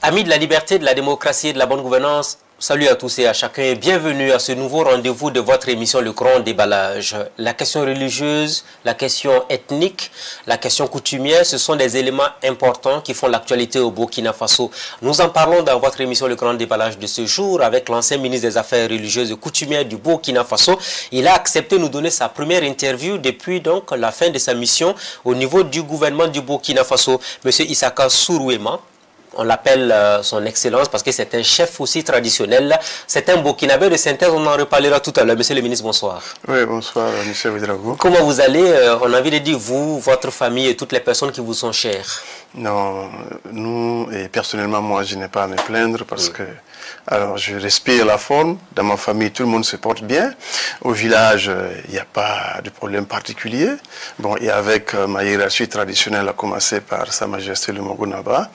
Amis de la liberté, de la démocratie et de la bonne gouvernance, salut à tous et à chacun et bienvenue à ce nouveau rendez-vous de votre émission Le Grand Déballage. La question religieuse, la question ethnique, la question coutumière, ce sont des éléments importants qui font l'actualité au Burkina Faso. Nous en parlons dans votre émission Le Grand Déballage de ce jour avec l'ancien ministre des Affaires religieuses et coutumières du Burkina Faso. Il a accepté de nous donner sa première interview depuis donc la fin de sa mission au niveau du gouvernement du Burkina Faso. Monsieur Issaka Sourouema. On l'appelle son excellence parce que c'est un chef aussi traditionnel. C'est un Burkinabé de synthèse, on en reparlera tout à l'heure. Monsieur le ministre, bonsoir. Oui, bonsoir, monsieur Ouedraogo. Comment vous allez? On a envie de dire vous, votre famille et toutes les personnes qui vous sont chères. Non, nous, et personnellement, moi, je n'ai pas à me plaindre parce que alors, je respire la forme. Dans ma famille, tout le monde se porte bien. Au village, il n'y a pas de problème particulier. Bon, et avec ma hiérarchie traditionnelle, à commencer par Sa Majesté le Mogonaba,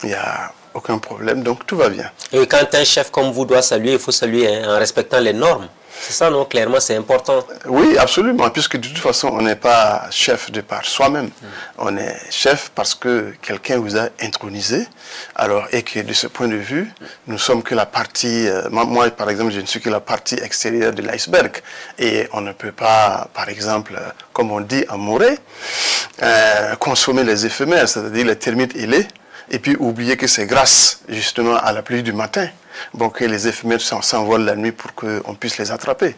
il n'y a aucun problème, donc tout va bien. Et quand un chef comme vous doit saluer, il faut saluer en respectant les normes. C'est ça, non? Clairement, c'est important. Oui, absolument, puisque de toute façon, on n'est pas chef de par soi-même. On est chef parce que quelqu'un vous a intronisé. Alors, et que de ce point de vue, nous sommes que la partie... moi, par exemple, je ne suis que la partie extérieure de l'iceberg. Et on ne peut pas, par exemple, comme on dit en morée, consommer les éphémères, c'est-à-dire les termites ailés, et puis oublier que c'est grâce, justement, à la pluie du matin. Bon, que les éphémères s'envolent la nuit pour qu'on puisse les attraper.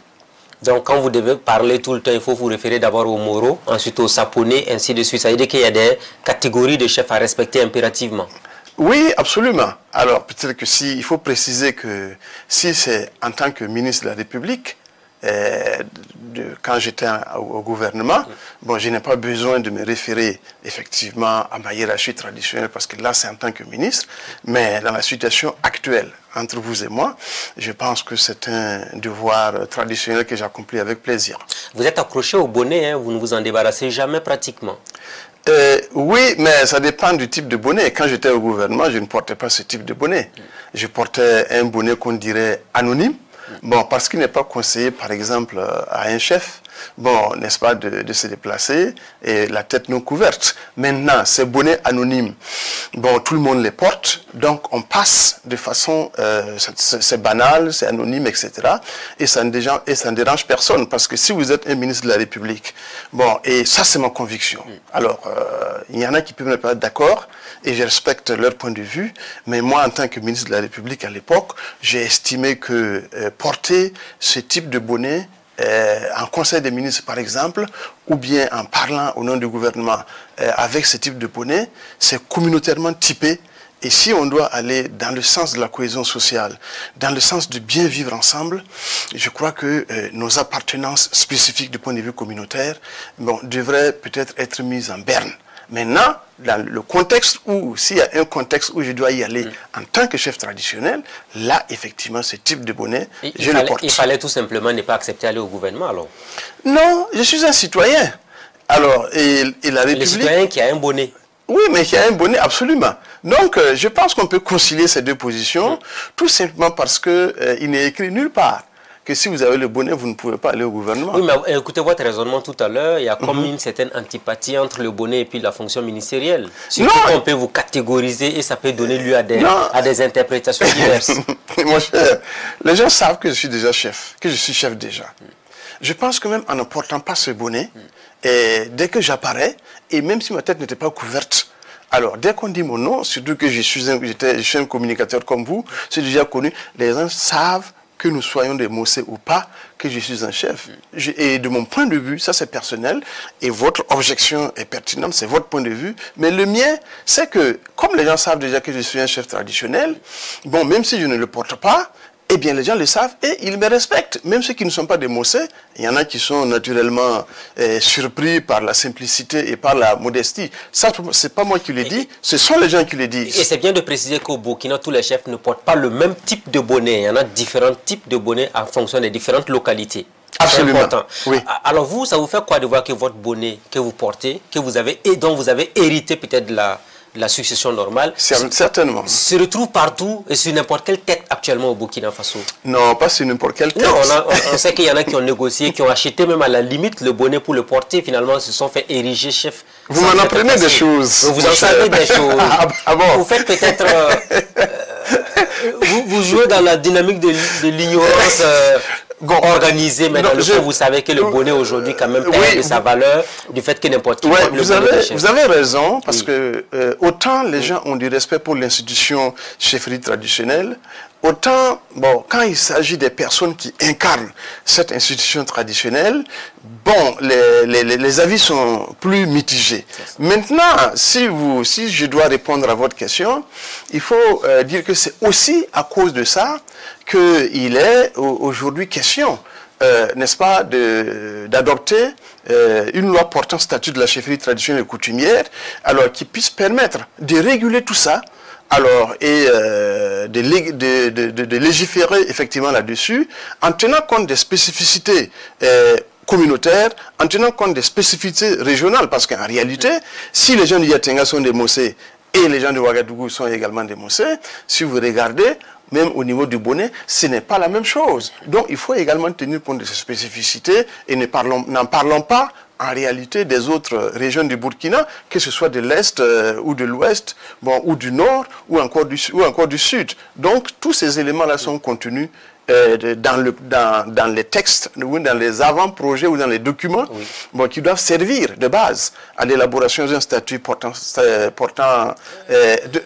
Donc, quand vous devez parler tout le temps, il faut vous référer d'abord au Moro, ensuite au Saponais, ainsi de suite. Ça veut dire qu'il y a des catégories de chefs à respecter impérativement. Oui, absolument. Alors, peut-être que il faut préciser que si c'est en tant que ministre de la République, quand j'étais au gouvernement, bon, je n'ai pas besoin de me référer effectivement à ma hiérarchie traditionnelle parce que là, c'est en tant que ministre. Mais dans la situation actuelle, entre vous et moi, je pense que c'est un devoir traditionnel que j'accomplis avec plaisir. Vous êtes accroché au bonnet, hein, vous ne vous en débarrassez jamais pratiquement. Oui, mais ça dépend du type de bonnet. Quand j'étais au gouvernement, je ne portais pas ce type de bonnet. Je portais un bonnet qu'on dirait anonyme. Bon, parce qu'il n'est pas conseillé, par exemple, à un chef, bon, n'est-ce pas, de se déplacer et la tête non couverte. Maintenant, ces bonnets anonymes, bon, tout le monde les porte, donc on passe de façon, c'est banal, c'est anonyme, etc. Et ça ne dérange personne, parce que si vous êtes un ministre de la République, bon, et ça c'est ma conviction. Alors, il y en a qui peuvent ne pas être d'accord, et je respecte leur point de vue, mais moi, en tant que ministre de la République à l'époque, j'ai estimé que porter ce type de bonnet en conseil des ministres, par exemple, ou bien en parlant au nom du gouvernement avec ce type de bonnet, c'est communautairement typé. Et si on doit aller dans le sens de la cohésion sociale, dans le sens de bien vivre ensemble, je crois que nos appartenances spécifiques du point de vue communautaire, bon, devraient peut-être être mises en berne. Maintenant, dans le contexte où, s'il y a un contexte où je dois y aller en tant que chef traditionnel, là, effectivement, ce type de bonnet, je le porte. Il fallait tout simplement ne pas accepter d'aller au gouvernement, alors? Non, je suis un citoyen. Alors, et la République... Le citoyen qui a un bonnet. Oui, mais qui a un bonnet, absolument. Donc, je pense qu'on peut concilier ces deux positions, tout simplement parce qu'il n'est écrit nulle part que si vous avez le bonnet, vous ne pouvez pas aller au gouvernement. Oui, mais écoutez votre raisonnement tout à l'heure, il y a comme une certaine antipathie entre le bonnet et puis la fonction ministérielle. Surtout qu'on peut vous catégoriser et ça peut donner lieu à des interprétations diverses. Mon cher, les gens savent que je suis déjà chef, que je suis chef déjà. Je pense que même en ne portant pas ce bonnet, et dès que j'apparais, et même si ma tête n'était pas couverte, alors dès qu'on dit mon nom, surtout que je suis un communicateur comme vous, c'est déjà connu, les gens savent que nous soyons des Mossés ou pas, que je suis un chef. Et de mon point de vue, ça c'est personnel, et votre objection est pertinente, c'est votre point de vue, mais le mien, c'est que, comme les gens savent déjà que je suis un chef traditionnel, bon, même si je ne le porte pas, eh bien les gens le savent et ils me respectent. Même ceux qui ne sont pas des Mossés, il y en a qui sont naturellement surpris par la simplicité et par la modestie. Ça, c'est pas moi qui le dis, ce sont les gens qui le disent. Et c'est bien de préciser qu'au Burkina, tous les chefs ne portent pas le même type de bonnet. Il y en a différents types de bonnets en fonction des différentes localités. Absolument. Important. Oui. Alors vous, ça vous fait quoi de voir que votre bonnet que vous portez, que vous avez et dont vous avez hérité peut-être de la succession normale, certainement, se retrouve partout et sur n'importe quelle tête actuellement au Burkina Faso? Non, pas sur n'importe quelle tête. Non, on sait qu'il y en a qui ont négocié, qui ont acheté même à la limite le bonnet pour le porter, finalement se sont fait ériger chef. Vous m'en apprenez des choses. Vous en savez des choses. Ah bon? Vous faites peut-être Vous jouez dans la dynamique de l'ignorance organisée, mais dans le fond, vous savez que le bonnet aujourd'hui quand même perd de sa valeur du fait que n'importe qui porte le bonnet de chef. Vous avez raison, parce que autant les gens ont du respect pour l'institution chefferie traditionnelle, autant, bon, quand il s'agit des personnes qui incarnent cette institution traditionnelle, bon, les avis sont plus mitigés. Maintenant, si je dois répondre à votre question, il faut dire que c'est aussi à cause de ça qu'il est aujourd'hui question, n'est-ce pas, d'adopter une loi portant statut de la chefferie traditionnelle et coutumière, alors qui puisse permettre de réguler tout ça, alors, et de légiférer effectivement là-dessus, en tenant compte des spécificités communautaires, en tenant compte des spécificités régionales, parce qu'en réalité, si les gens du Yatenga sont des Mossé et les gens de Ouagadougou sont également des Mossé, si vous regardez, même au niveau du bonnet, ce n'est pas la même chose. Donc, il faut également tenir compte de ces spécificités et n'en parlons pas en réalité des autres régions du Burkina, que ce soit de l'Est ou de l'Ouest, bon, ou du Nord, ou encore du Sud. Donc, tous ces éléments-là sont contenus dans les textes, ou dans les avant-projets, ou dans les documents, bon, qui doivent servir de base à l'élaboration d'un statut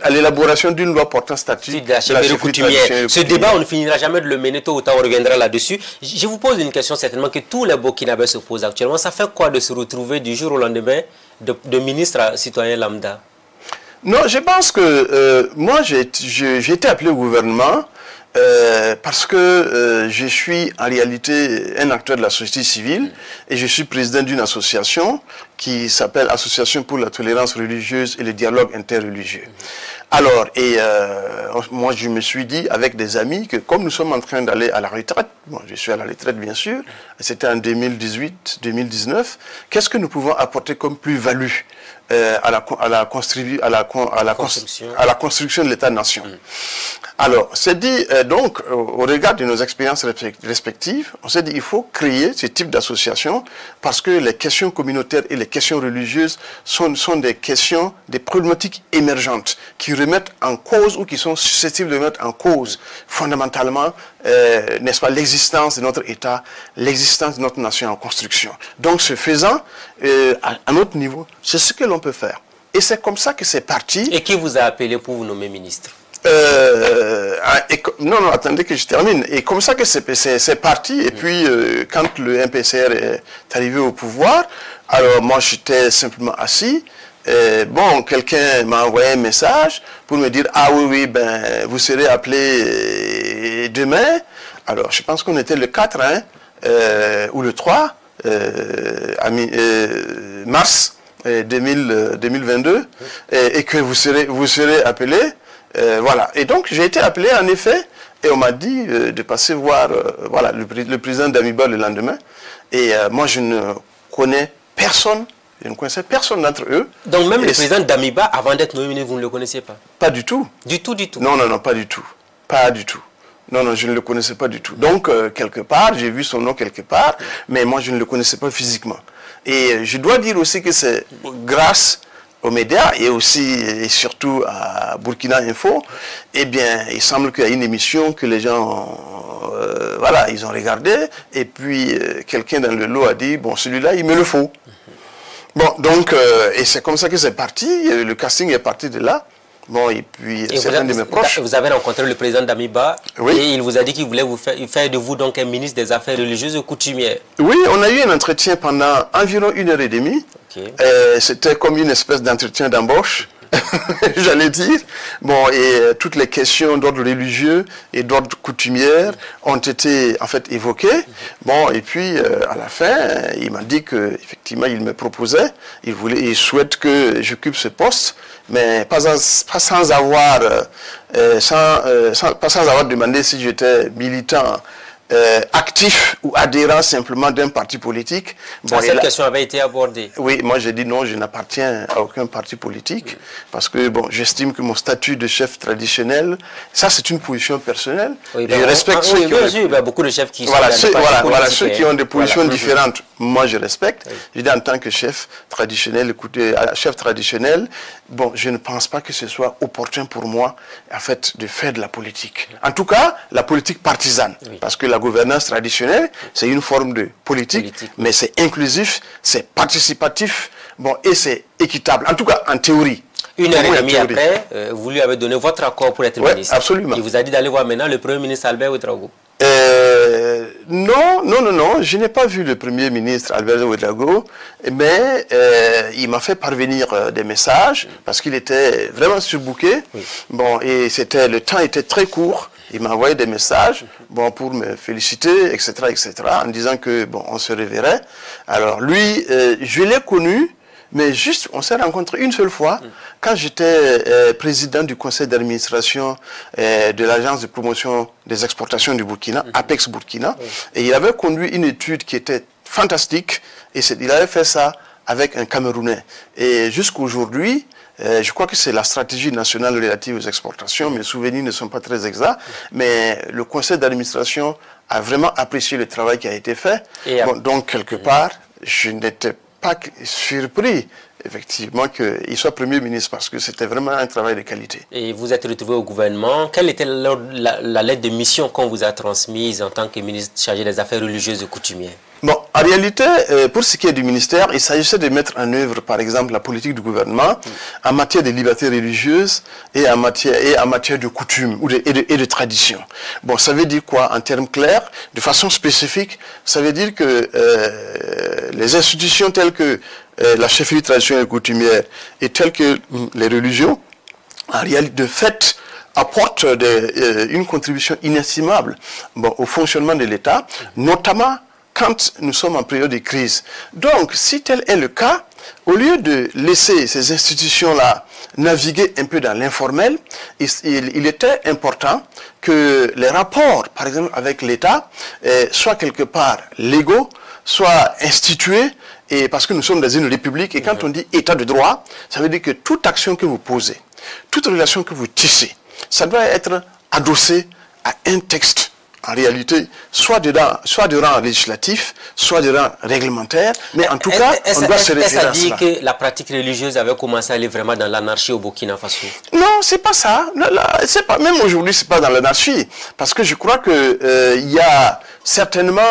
à l'élaboration d'une loi portant statut de la chefferie coutumière. Ce débat, on ne finira jamais de le mener, tôt ou tard, on reviendra là-dessus. Je vous pose une question certainement que tous les Burkinabés se posent actuellement. Ça fait quoi de se retrouver du jour au lendemain de ministre à citoyen lambda? Non, je pense que moi, j'ai été appelé au gouvernement parce que je suis en réalité un acteur de la société civile et je suis président d'une association qui s'appelle Association pour la tolérance religieuse et le dialogue interreligieux. Alors, moi je me suis dit avec des amis que comme nous sommes en train d'aller à la retraite, bon, je suis à la retraite bien sûr, c'était en 2018-2019, qu'est-ce que nous pouvons apporter comme plus-value à la construction de l'État-nation. Alors, c'est dit, donc, au regard de nos expériences respectives, on s'est dit il faut créer ce type d'association parce que les questions communautaires et les questions religieuses sont des questions, des problématiques émergentes qui remettent en cause ou qui sont susceptibles de mettre en cause fondamentalement, n'est-ce pas, l'existence de notre État, l'existence de notre nation en construction. Donc, ce faisant, à notre niveau, c'est ce que l'on peut faire. Et c'est comme ça que c'est parti. Et qui vous a appelé pour vous nommer ministre? Non, attendez que je termine. Et comme ça que c'est parti. Et puis, quand le MPCR est arrivé au pouvoir, alors moi, j'étais simplement assis. Bon, quelqu'un m'a envoyé un message pour me dire « Ah oui, ben, vous serez appelé demain. » Alors, je pense qu'on était le 4 hein, ou le 3 mars 2022 et que vous serez appelé. Voilà. Et donc, j'ai été appelé, en effet, et on m'a dit de passer voir voilà, le président d'Amiba le lendemain. Et moi, je ne connais personne, je ne connaissais personne d'entre eux. Donc, même le président d'Amiba, avant d'être nommé, vous ne le connaissiez pas? Pas du tout. Du tout, du tout? Non, non, non, pas du tout. Pas du tout. Non, non, je ne le connaissais pas du tout. Donc, quelque part, j'ai vu son nom quelque part, mais moi, je ne le connaissais pas physiquement. Et je dois dire aussi que c'est grâce aux médias et aussi et surtout à Burkina Info, eh bien, il semble qu'il y a une émission que les gens, voilà, ils ont regardé, et puis quelqu'un dans le lot a dit, bon, celui-là, il me le faut. Bon, donc, et c'est comme ça que c'est parti, le casting est parti de là. Bon, et puis, c'est un de mes proches. Vous avez rencontré le président d'Amiba, oui. Et il vous a dit qu'il voulait faire de vous donc un ministre des Affaires religieuses et coutumières. Oui, on a eu un entretien pendant environ 1h30. Okay. C'était comme une espèce d'entretien d'embauche, j'allais dire. Bon, et toutes les questions d'ordre religieux et d'ordre coutumière ont été en fait évoquées. Bon, et puis à la fin, il m'a dit qu'effectivement, il me proposait, il souhaite que j'occupe ce poste, mais pas sans avoir demandé si j'étais militant actif ou adhérent simplement d'un parti politique. Bon, cette question avait été abordée. Oui, moi j'ai dit non, je n'appartiens à aucun parti politique parce que bon, j'estime que mon statut de chef traditionnel, ça c'est une position personnelle. Oui, je respecte ceux qui ont beaucoup de chefs qui voilà, sont ceux qui ont des positions différentes. Moi je respecte. Je dis en tant que chef traditionnel, écoutez, chef traditionnel, bon, je ne pense pas que ce soit opportun pour moi en fait de faire de la politique. En tout cas, la politique partisane, parce que la gouvernance traditionnelle, c'est une forme de politique. Mais c'est inclusif, c'est participatif, bon, et c'est équitable. En tout cas, en théorie. Une heure et demie après, vous lui avez donné votre accord pour être ministre. Absolument. Il vous a dit d'aller voir maintenant le Premier ministre Albert Ouedraogo. Non, je n'ai pas vu le Premier ministre Albert Ouedraogo, mais il m'a fait parvenir des messages, parce qu'il était vraiment surbooké. Bon, et le temps était très court. Il m'a envoyé des messages bon, pour me féliciter, etc., en disant que bon, on se reverrait. Alors lui, je l'ai connu, mais juste, on s'est rencontrés une seule fois, quand j'étais président du conseil d'administration de l'agence de promotion des exportations du Burkina, Apex Burkina, et il avait conduit une étude qui était fantastique, et il avait fait ça avec un Camerounais. Et jusqu'aujourd'hui, je crois que c'est la stratégie nationale relative aux exportations. Mes souvenirs ne sont pas très exacts, mais le conseil d'administration a vraiment apprécié le travail qui a été fait. Bon, donc, quelque part, je n'étais pas surpris, effectivement, qu'il soit Premier ministre, parce que c'était vraiment un travail de qualité. Et vous êtes retrouvé au gouvernement. Quelle était la lettre de mission qu'on vous a transmise en tant que ministre chargé des Affaires religieuses et coutumières? Bon, en réalité, pour ce qui est du ministère, il s'agissait de mettre en œuvre, par exemple, la politique du gouvernement en matière de liberté religieuse et en matière de coutume et de tradition. Bon, ça veut dire quoi en termes clairs? De façon spécifique, ça veut dire que les institutions telles que la chefferie traditionnelle et coutumière et telles que les religions, en réalité, de fait, apportent une contribution inestimable bon, au fonctionnement de l'État, notamment quand nous sommes en période de crise. Donc, si tel est le cas, au lieu de laisser ces institutions-là naviguer un peu dans l'informel, il était important que les rapports, par exemple, avec l'État, soient quelque part légaux, soient institués, et parce que nous sommes dans une république, et quand on dit état de droit, ça veut dire que toute action que vous posez, toute relation que vous tissez, ça doit être adossé à un texte. En réalité, soit de rang législatif, soit de rang réglementaire, mais en tout cas, on doit se référer à cela. Est-ce que la pratique religieuse avait commencé à aller vraiment dans l'anarchie au Burkina Faso? Non, c'est pas ça. Même aujourd'hui, c'est pas dans l'anarchie. Parce que je crois que il y a certainement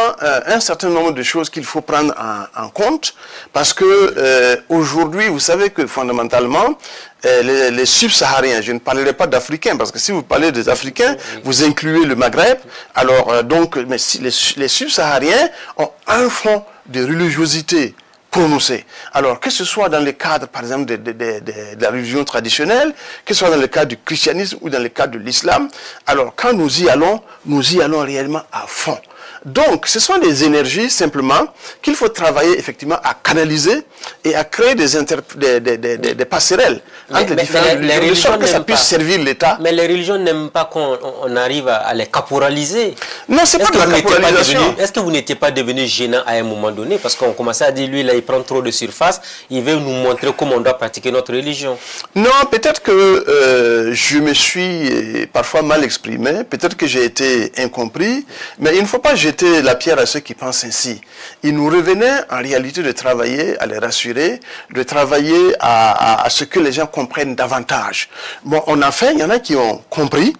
un certain nombre de choses qu'il faut prendre en compte. Parce que aujourd'hui, vous savez que fondamentalement, les subsahariens, je ne parlerai pas d'Africains, parce que si vous parlez des Africains, vous incluez le Maghreb. Alors, mais si les subsahariens ont un fond de religiosité prononcé. Alors, que ce soit dans le cadre, par exemple, de la religion traditionnelle, que ce soit dans le cadre du christianisme ou dans le cadre de l'islam, alors quand nous y allons réellement à fond. Donc, ce sont des énergies, simplement, qu'il faut travailler, effectivement, à canaliser et à créer des passerelles entre les différentes religions, de sorte que ça puisse servir l'État. Mais les religions n'aiment pas qu'on arrive à les caporaliser. Non, c'est pas de la caporalisation. Est-ce que vous n'étiez pas devenu gênant à un moment donné? Parce qu'on commençait à dire, lui, là, il prend trop de surface, il veut nous montrer comment on doit pratiquer notre religion. Non, peut-être que je me suis parfois mal exprimé, peut-être que j'ai été incompris, mais il ne faut pas jeter la pierre à ceux qui pensent ainsi. Il nous revenait en réalité de travailler à les rassurer, de travailler à ce que les gens comprennent davantage. Bon, on a fait, il y en a qui ont compris.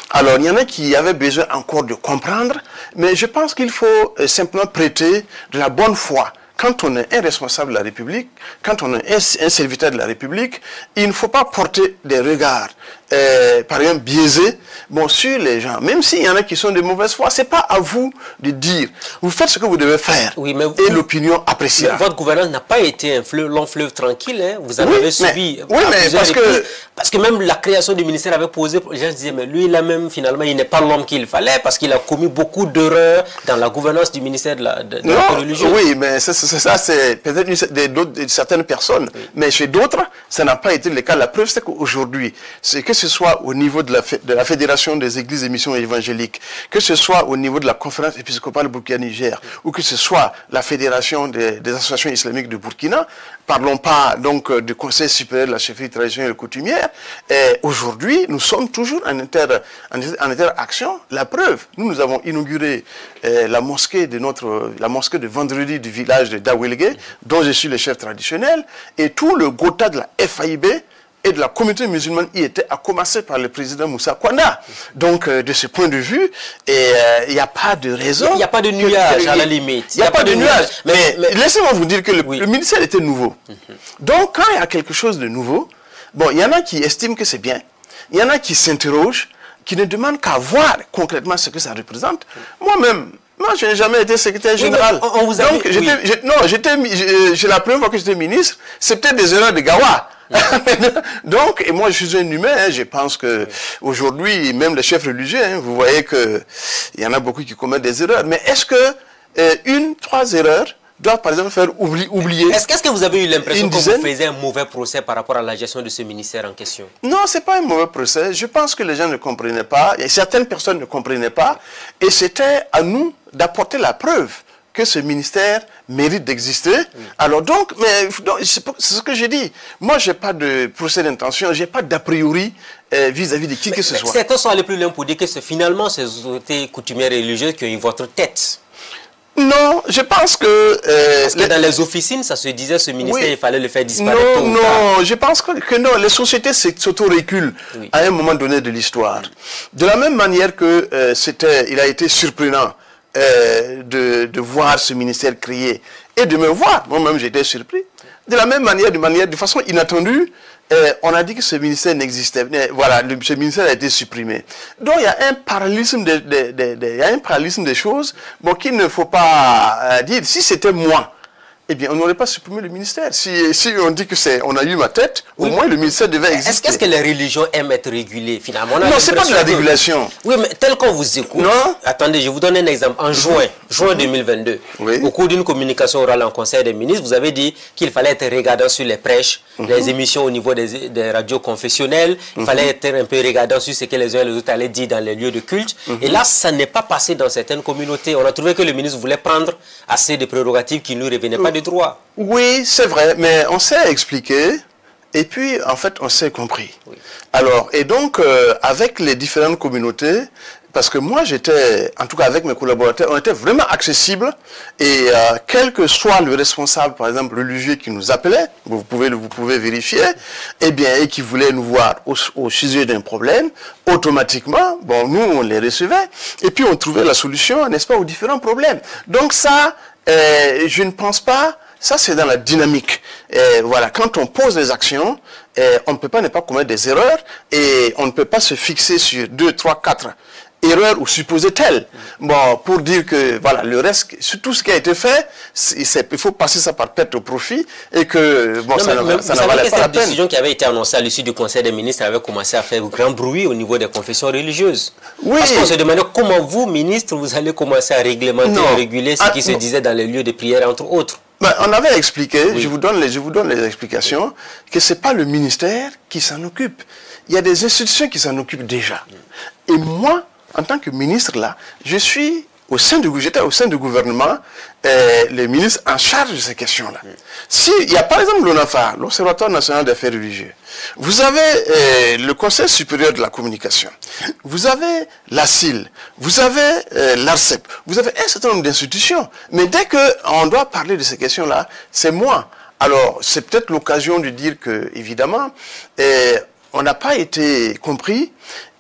Alors, il y en a qui avaient besoin encore de comprendre, mais je pense qu'il faut simplement prêter de la bonne foi. Quand on est un responsable de la République, quand on est un serviteur de la République, il ne faut pas porter des regards, par exemple, biaisés sur les gens. Même s'il y en a qui sont de mauvaise foi, ce n'est pas à vous de dire. Vous faites ce que vous devez faire et l'opinion appréciera. Votre gouvernance n'a pas été un long fleuve tranquille. Hein. Vous en avez subi. Oui, mais parce que même la création du ministère avait posé, les gens se disaient, mais lui, là même, finalement, il n'est pas l'homme qu'il fallait parce qu'il a commis beaucoup d'erreurs dans la gouvernance du ministère de la religion. Oui, mais ça, c'est peut-être certaines personnes. Oui. Mais chez d'autres, ça n'a pas été le cas. La preuve, c'est qu'aujourd'hui, ce que ce soit au niveau de la Fédération des Églises et Missions évangéliques, que ce soit au niveau de la Conférence épiscopale Burkina-Niger, ou que ce soit la Fédération des associations islamiques de Burkina, parlons pas donc du Conseil supérieur de la chefferie traditionnelle et coutumière, aujourd'hui, nous sommes toujours en interaction. La preuve, nous avons inauguré la mosquée de vendredi du village de Dawilgue, dont je suis le chef traditionnel, et tout le Gotha de la FAIB et de la communauté musulmane y était, à commencer par le président Moussa Kwanda. Donc, de ce point de vue, il n'y a pas de raison. Il n'y a pas de nuage, à la limite. Il n'y a pas de nuage. Mais laissez-moi vous dire que le ministère était nouveau. Donc, quand il y a quelque chose de nouveau, bon, il y en a qui estiment que c'est bien. Il y en a qui s'interrogent, qui ne demandent qu'à voir concrètement ce que ça représente. Moi-même, je n'ai jamais été secrétaire général. On vous a donc, la première fois que j'étais ministre, c'était des erreurs de Gawa. Donc, et moi je suis un humain, je pense que aujourd'hui, même les chefs religieux, vous voyez qu'il y en a beaucoup qui commettent des erreurs. Mais est-ce que 3 erreurs doivent par exemple faire oublier? Est-ce que vous avez eu l'impression que vous faisiez un mauvais procès par rapport à la gestion de ce ministère en question? Non, ce n'est pas un mauvais procès. Je pense que les gens ne comprenaient pas, et certaines personnes ne comprenaient pas, et c'était à nous d'apporter la preuve que ce ministère mérite d'exister. Alors donc, c'est ce que j'ai dit. Moi, je n'ai pas de procès d'intention, je n'ai pas d'a priori vis-à-vis de qui que ce soit. Certains sont allés plus loin pour dire que c'est finalement ces autorités coutumières et religieuses qui ont eu votre tête. Non, je pense que... parce que dans les officines, ça se disait, ce ministère, il fallait le faire disparaître. Non, je pense que non, les sociétés s'auto-réculent à un moment donné de l'histoire. De la même manière que il a été surprenant de voir ce ministère créé et de me voir. Moi-même, j'étais surpris. De la même manière, de façon inattendue, on a dit que ce ministère n'existait pas. Voilà, ce ministère a été supprimé. Donc, il y a un parallélisme des choses qu'il ne faut pas dire. Si c'était moi, eh bien, on n'aurait pas supprimé le ministère. Si on dit que on a eu ma tête, au moins le ministère devait exister. Est-ce que les religions aiment être régulées finalement? Non, c'est pas de la régulation. Oui, mais tel qu'on vous écoute. Non. Attendez, je vous donne un exemple. En juin 2022, au cours d'une communication orale en Conseil des ministres, vous avez dit qu'il fallait être regardant sur les prêches, les émissions au niveau des radios confessionnelles. Il fallait être un peu regardant sur ce que les uns et les autres allaient dire dans les lieux de culte. Et là, ça n'est pas passé dans certaines communautés. On a trouvé que le ministre voulait prendre assez de prérogatives qui ne lui revenaient pas de droit. Oui, c'est vrai, mais on s'est expliqué et puis en fait on s'est compris. Alors, et donc avec les différentes communautés, parce que moi j'étais, en tout cas avec mes collaborateurs, on était vraiment accessibles et quel que soit le responsable, par exemple religieux qui nous appelait, vous pouvez vérifier, et qui voulait nous voir au sujet d'un problème, automatiquement, nous on les recevait et puis on trouvait la solution, n'est-ce pas, aux différents problèmes. Donc ça, je ne pense pas. Ça, c'est dans la dynamique. Voilà, quand on pose des actions, on ne peut pas ne pas commettre des erreurs et on ne peut pas se fixer sur 2, 3, 4 erreurs ou supposer telles. Pour dire que, voilà, le reste, tout ce qui a été fait, il faut passer ça par perte au profit et que, ça ne valait pas la peine. Cette décision qui avait été annoncée à l'issue du Conseil des ministres avait commencé à faire grand bruit au niveau des confessions religieuses. Oui. Parce qu'on se demandait comment vous, ministre, vous allez commencer à réglementer et réguler ce qui se disait dans les lieux de prière, entre autres. On avait expliqué, je vous donne les explications, que ce n'est pas le ministère qui s'en occupe. Il y a des institutions qui s'en occupent déjà. Et moi, en tant que ministre, là, j'étais au sein du gouvernement, les ministres en charge de ces questions-là. S'il y a par exemple l'ONAFA, l'Observatoire national des affaires religieuses, vous avez le Conseil supérieur de la communication, vous avez la CIL, vous avez l'ARCEP, vous avez un certain nombre d'institutions. Mais dès qu'on doit parler de ces questions-là, c'est moi. Alors, c'est peut-être l'occasion de dire que, évidemment, on n'a pas été compris.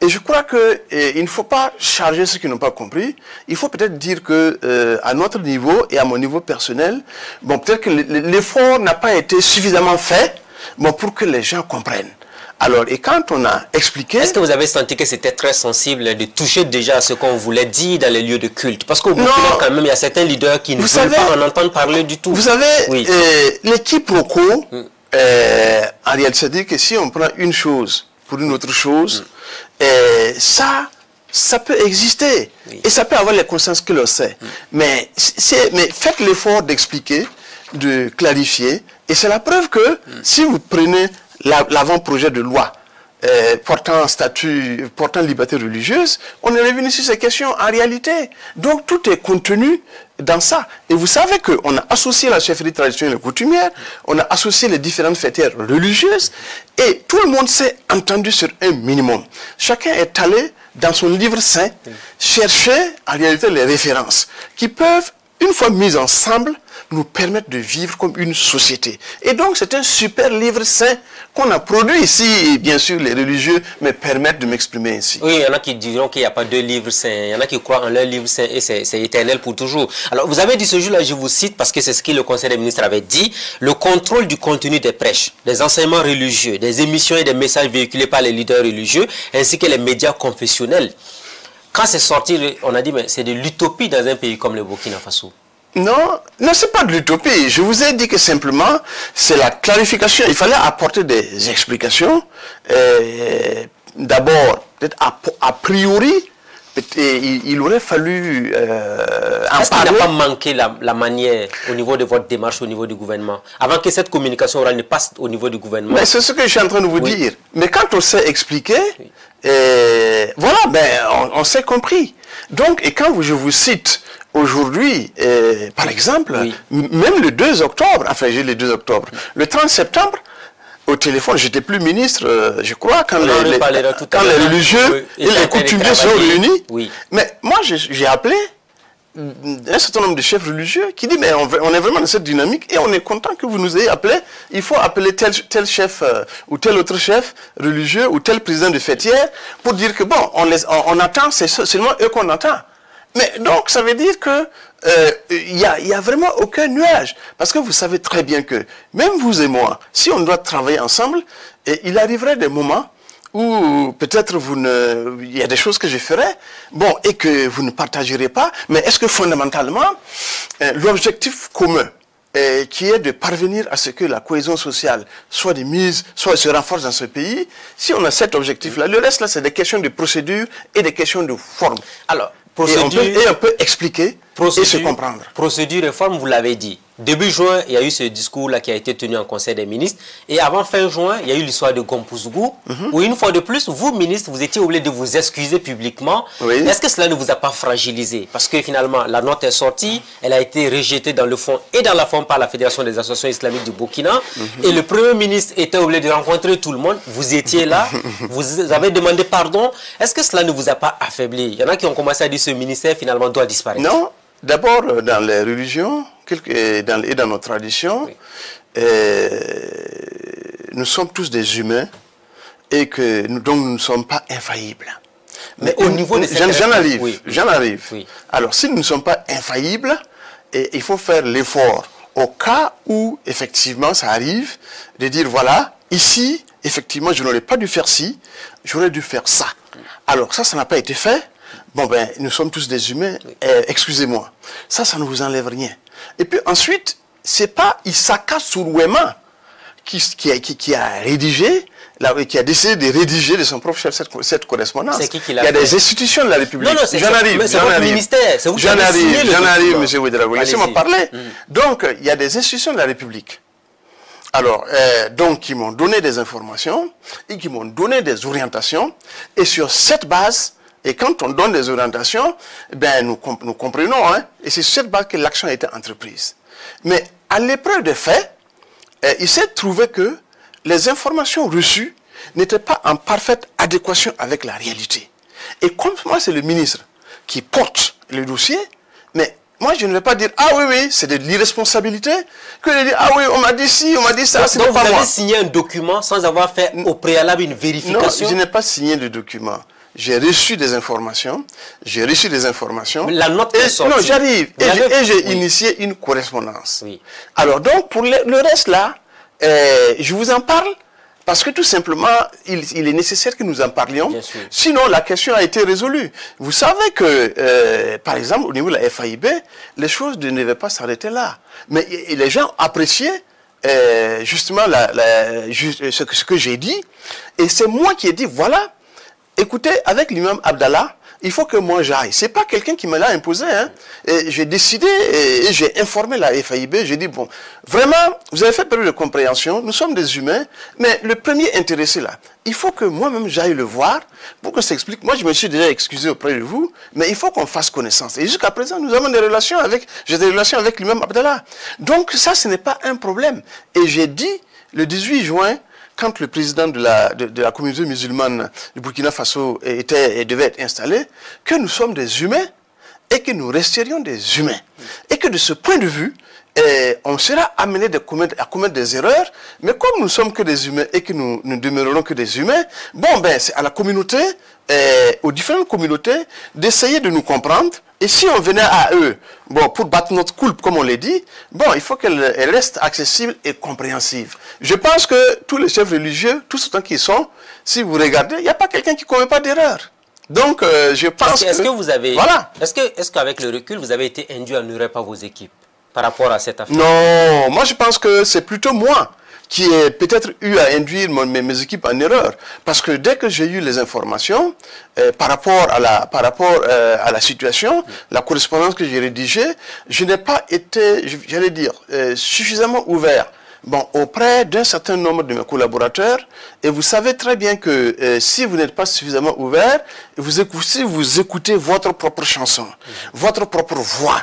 Et je crois qu'il ne faut pas charger ceux qui n'ont pas compris. Il faut peut-être dire que à notre niveau et à mon niveau personnel, peut-être que l'effort n'a pas été suffisamment fait pour que les gens comprennent. Alors, et quand on a expliqué... Est-ce que vous avez senti que c'était très sensible de toucher déjà à ce qu'on voulait dire dans les lieux de culte? Parce qu'au Burkina, quand même, il y a certains leaders qui ne veulent pas en entendre parler du tout. Vous savez, les quiproquos, en réalité, c'est-à-dire que si on prend une chose pour une autre chose, ça peut exister. Et ça peut avoir les conséquences que l'on sait. Mais faites l'effort d'expliquer, de clarifier. Et c'est la preuve que si vous prenez l'avant-projet de loi portant liberté religieuse, on est revenu sur ces questions en réalité. Donc tout est contenu dans ça. Et vous savez qu'on a associé la chefferie traditionnelle et coutumière, on a associé les différentes fêtières religieuses, et tout le monde s'est entendu sur un minimum. Chacun est allé dans son livre saint chercher en réalité les références qui peuvent, une fois mises ensemble, nous permettre de vivre comme une société. Et donc, c'est un super livre saint qu'on a produit ici. Et bien sûr, les religieux me permettent de m'exprimer ici. Oui, il y en a qui diront qu'il n'y a pas deux livres saints. Il y en a qui croient en leur livre saint et c'est éternel pour toujours. Alors, vous avez dit ce jour-là, je vous cite, parce que c'est ce que le Conseil des ministres avait dit, le contrôle du contenu des prêches, des enseignements religieux, des émissions et des messages véhiculés par les leaders religieux, ainsi que les médias confessionnels. Quand c'est sorti, on a dit, mais c'est de l'utopie dans un pays comme le Burkina Faso. Non, non, c'est pas de l'utopie. Je vous ai dit que simplement, c'est la clarification. Il fallait apporter des explications. D'abord, peut-être a priori, il aurait fallu Est-ce qu'il n'a pas manqué la manière au niveau de votre démarche, au niveau du gouvernement, avant que cette communication orale ne passe au niveau du gouvernement? Mais c'est ce que je suis en train de vous dire. Mais quand on s'est expliqué, voilà, ben, on s'est compris. Donc, et quand je vous cite aujourd'hui, par exemple, même le 2 octobre, enfin j'ai le 2 octobre, le 30 septembre, au téléphone, j'étais plus ministre, je crois, quand les religieux et les coutumiers sont réunis. Oui. Mais moi, j'ai appelé un certain nombre de chefs religieux qui disent, mais on est vraiment dans cette dynamique et on est content que vous nous ayez appelé. Il faut appeler tel chef ou tel autre chef religieux ou tel président de fêtière pour dire que bon, on attend, c'est seulement eux qu'on attend. Mais donc, ça veut dire que il y a vraiment aucun nuage. Parce que vous savez très bien que, même vous et moi, si on doit travailler ensemble, il arriverait des moments où peut-être il y a des choses que je ferais, bon, et que vous ne partagerez pas, mais est-ce que fondamentalement, l'objectif commun, qui est de parvenir à ce que la cohésion sociale soit de mise, soit se renforce dans ce pays, si on a cet objectif-là, le reste là, c'est des questions de procédure et des questions de forme. Alors, et on peut expliquer et se comprendre. Procédure et forme, vous l'avez dit. Début juin, il y a eu ce discours-là qui a été tenu en Conseil des ministres. Et avant fin juin, il y a eu l'histoire de Gompouzgou, où une fois de plus, vous, ministre, vous étiez obligé de vous excuser publiquement. Oui. Est-ce que cela ne vous a pas fragilisé? Parce que finalement, la note est sortie, elle a été rejetée dans le fond et dans la forme par la Fédération des associations islamiques du Burkina. Et le Premier ministre était obligé de rencontrer tout le monde. Vous étiez là, vous avez demandé pardon. Est-ce que cela ne vous a pas affaibli? Il y en a qui ont commencé à dire que ce ministère, finalement, doit disparaître. Non. D'abord, dans les religions et dans nos traditions, nous sommes tous des humains et que donc nous ne sommes pas infaillibles. Mais au niveau des j'en arrive. Oui. Alors, si nous ne sommes pas infaillibles, il faut faire l'effort au cas où, effectivement, ça arrive, de dire, voilà, ici, effectivement, je n'aurais pas dû faire ci, j'aurais dû faire ça. Alors, ça n'a pas été fait. Bon, ben, nous sommes tous des humains, excusez-moi. Ça ne vous enlève rien. Et puis ensuite, c'est pas Isaka Suruema qui a rédigé, qui a décidé de rédiger de son propre chef cette correspondance. C'est qui l'a fait? Il y a des institutions de la République. Non, c'est votre ministère. J'en arrive, M. Ouedraogo. Laissez-moi parler. Donc, il y a des institutions de la République. Alors, donc, qui m'ont donné des informations et qui m'ont donné des orientations. Et sur cette base, et quand on donne des orientations, ben, nous comprenons, hein, et c'est sur cette base que l'action a été entreprise. Mais à l'épreuve des faits, il s'est trouvé que les informations reçues n'étaient pas en parfaite adéquation avec la réalité. Et comme moi, c'est le ministre qui porte le dossier, mais moi, je ne vais pas dire, ah oui, oui, c'est de l'irresponsabilité, que de dire, ah oui, on m'a dit ci, on m'a dit ça, c'est pas moi. Donc, vous avez signé un document sans avoir fait au préalable une vérification? Non, je n'ai pas signé de document. J'ai reçu des informations. La note est sortie. Non, j'arrive. Et j'ai initié une correspondance. Oui. Alors, donc, pour le reste là, je vous en parle parce que tout simplement, il est nécessaire que nous en parlions. Sinon, la question a été résolue. Vous savez que, par exemple, au niveau de la FAIB, les choses ne devaient pas s'arrêter là. Mais les gens appréciaient justement ce que j'ai dit. Et c'est moi qui ai dit, voilà, écoutez, avec l'imam Abdallah, il faut que moi j'aille. C'est pas quelqu'un qui me l'a imposé. Hein. J'ai décidé et j'ai informé la FAIB. J'ai dit, bon, vraiment, vous avez fait preuve de compréhension, nous sommes des humains, mais le premier intéressé là, il faut que moi-même j'aille le voir pour que ça explique. Moi, je me suis déjà excusé auprès de vous, mais il faut qu'on fasse connaissance. Et jusqu'à présent, nous avons des relations avec, j'ai des relations avec l'imam Abdallah. Donc ça, ce n'est pas un problème. Et j'ai dit, le 18 juin, quand le président de la communauté musulmane du Burkina Faso devait être installé, que nous sommes des humains et que nous resterions des humains. Et que de ce point de vue, on sera amené à commettre des erreurs, mais comme nous sommes que des humains et que nous demeurerons que des humains, bon, ben, c'est à la communauté, aux différentes communautés, d'essayer de nous comprendre. Et si on venait à eux, bon, pour battre notre coulpe, comme on l'a dit, bon, il faut qu'elle reste accessible et compréhensive. Je pense que tous les chefs religieux, tous autant qu'ils sont, si vous regardez, il n'y a pas quelqu'un qui ne commet pas d'erreur. Donc, je pense est-ce que vous avez, voilà. Est-ce qu'avec le recul, vous avez été induit en erreur par vos équipes par rapport à cette affaire? Non, moi je pense que c'est plutôt moi qui ai peut-être eu à induire mes équipes en erreur. Parce que dès que j'ai eu les informations par rapport à la situation, la correspondance que j'ai rédigée, je n'ai pas été, j'allais dire, suffisamment ouvert. Bon, auprès d'un certain nombre de mes collaborateurs, et vous savez très bien que si vous n'êtes pas suffisamment ouvert, si vous écoutez votre propre chanson, votre propre voix,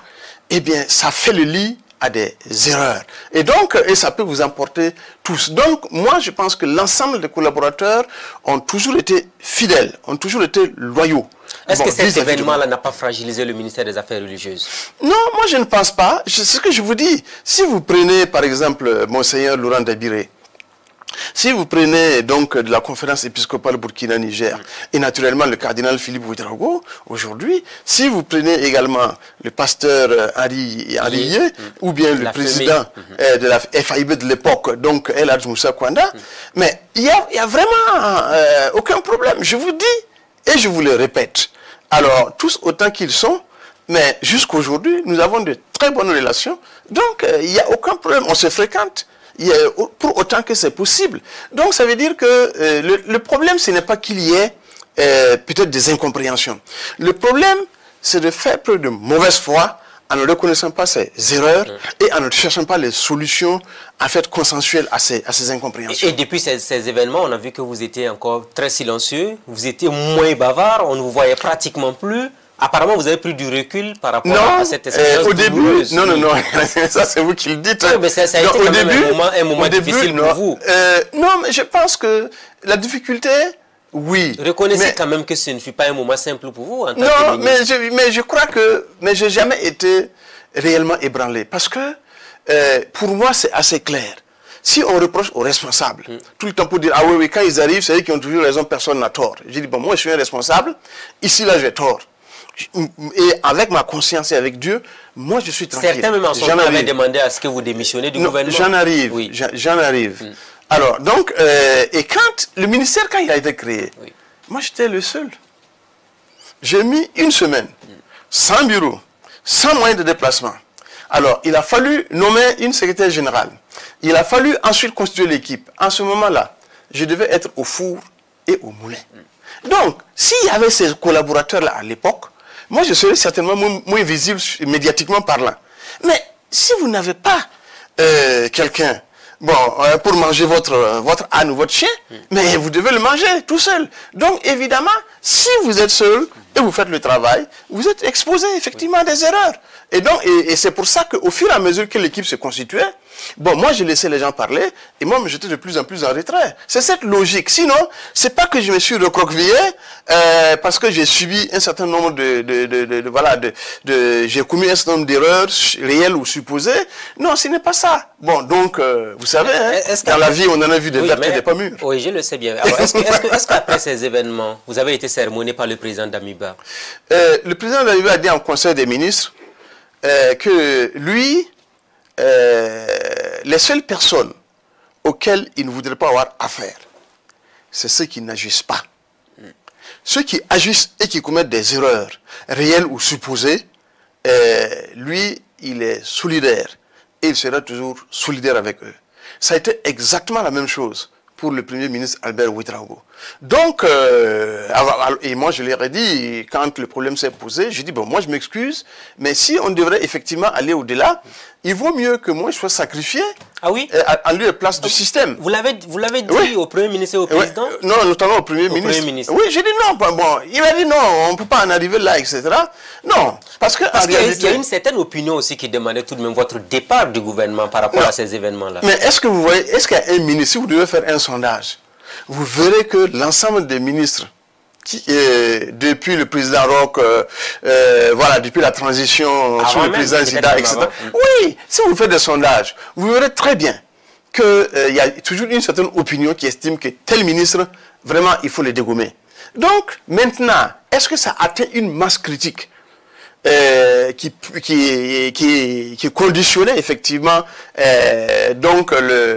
eh bien, ça fait le lit à des erreurs. Et donc, ça peut vous emporter tous. Donc, moi, je pense que l'ensemble des collaborateurs ont toujours été fidèles, ont toujours été loyaux. Est-ce que cet événement-là n'a pas fragilisé le ministère des Affaires religieuses? Non, moi, je ne pense pas. C'est ce que je vous dis. Si vous prenez, par exemple, Monseigneur Laurent Dabiré, si vous prenez donc de la conférence épiscopale Burkina-Niger et naturellement le cardinal Philippe Ouedraogo, aujourd'hui, si vous prenez également le pasteur Henri Yé, ou bien le président de la FAIB de l'époque, donc El Hadj Moussa Kwanda, mais il y a vraiment aucun problème. Je vous dis et je vous le répète. Alors, tous autant qu'ils sont, mais jusqu'aujourd'hui, nous avons de très bonnes relations, donc il n'y a aucun problème, on se fréquente. Pour autant que c'est possible. Donc ça veut dire que le problème, ce n'est pas qu'il y ait peut-être des incompréhensions. Le problème, c'est de faire preuve de mauvaise foi en ne reconnaissant pas ces erreurs et en ne cherchant pas les solutions en fait consensuelles à ces incompréhensions. Et depuis ces événements, on a vu que vous étiez encore très silencieux, vous étiez moins bavard, on ne vous voyait pratiquement plus. Apparemment, vous avez pris du recul par rapport à cette expérience au début, non, ça c'est vous qui le dites. Oui, mais ça a été quand même un moment difficile pour vous. Non, mais je pense que la difficulté, oui. Reconnaissez quand même que ce ne fut pas un moment simple pour vous en tant que ministre. mais je crois que je n'ai jamais été réellement ébranlé. Parce que pour moi, c'est assez clair. Si on reproche aux responsables, tout le temps pour dire, ah oui, quand ils arrivent, c'est eux qui ont toujours raison, personne n'a tort. Je dis, bon, moi je suis un responsable, ici là j'ai tort. Et avec ma conscience et avec Dieu, moi je suis tranquille. Certains même en son temps avaient demandé à ce que vous démissionnez du gouvernement. J'en arrive, oui. J'en arrive. Alors, donc, et quand le ministère, quand il a été créé, moi j'étais le seul. J'ai mis une semaine, sans bureau, sans moyen de déplacement. Alors, il a fallu nommer une secrétaire générale. Il a fallu ensuite constituer l'équipe. En ce moment-là, je devais être au four et au moulin. Donc, s'il y avait ces collaborateurs-là à l'époque, moi, je serais certainement moins visible médiatiquement parlant. Mais si vous n'avez pas quelqu'un pour manger votre âne ou votre chien, mais vous devez le manger tout seul. Donc, évidemment, si vous êtes seul et vous faites le travail, vous êtes exposé effectivement à des erreurs. Et donc, et c'est pour ça qu'au fur et à mesure que l'équipe se constituait, bon, moi, j'ai laissé les gens parler, et moi, j'étais de plus en plus en retrait. C'est cette logique. Sinon, c'est pas que je me suis recroquevillé, parce que j'ai subi un certain nombre j'ai commis un certain nombre d'erreurs réelles ou supposées. Non, ce n'est pas ça. Bon, donc, vous savez, dans la vie, on en a vu des vertes et des pas mûres. Oui, je le sais bien. Alors, est-ce qu'après ces événements, vous avez été sermonné par le président d'Amiba? Le président d'Amiba a dit en conseil des ministres que lui, les seules personnes auxquelles il ne voudrait pas avoir affaire, c'est ceux qui n'agissent pas. Ceux qui agissent et qui commettent des erreurs réelles ou supposées, lui, il est solidaire et il sera toujours solidaire avec eux. Ça a été exactement la même chose pour le Premier ministre Albert Ouedraogo. Donc, et moi je leur ai dit, quand le problème s'est posé, j'ai dit, bon, moi je m'excuse, mais si on devrait effectivement aller au-delà, il vaut mieux que moi je sois sacrifié en lieu et place du système. Vous l'avez dit au Premier ministre et au Président? Non, notamment au Premier ministre. Oui, j'ai dit non, bon, il m'a dit non, on ne peut pas en arriver là, etc. Non, parce qu'il y a une certaine opinion aussi qui demandait tout de même votre départ du gouvernement par rapport à ces événements-là. Mais est-ce que vous voyez, est-ce qu'il y a un ministre, si vous devez faire un sondage, vous verrez que l'ensemble des ministres, depuis le président Roch, voilà, depuis la transition sur le président Zida, etc. Oui, si vous faites des sondages, vous verrez très bien qu'il y a toujours une certaine opinion qui estime que tel ministre, vraiment, il faut le dégommer. Donc, maintenant, est-ce que ça atteint une masse critique qui conditionnait effectivement donc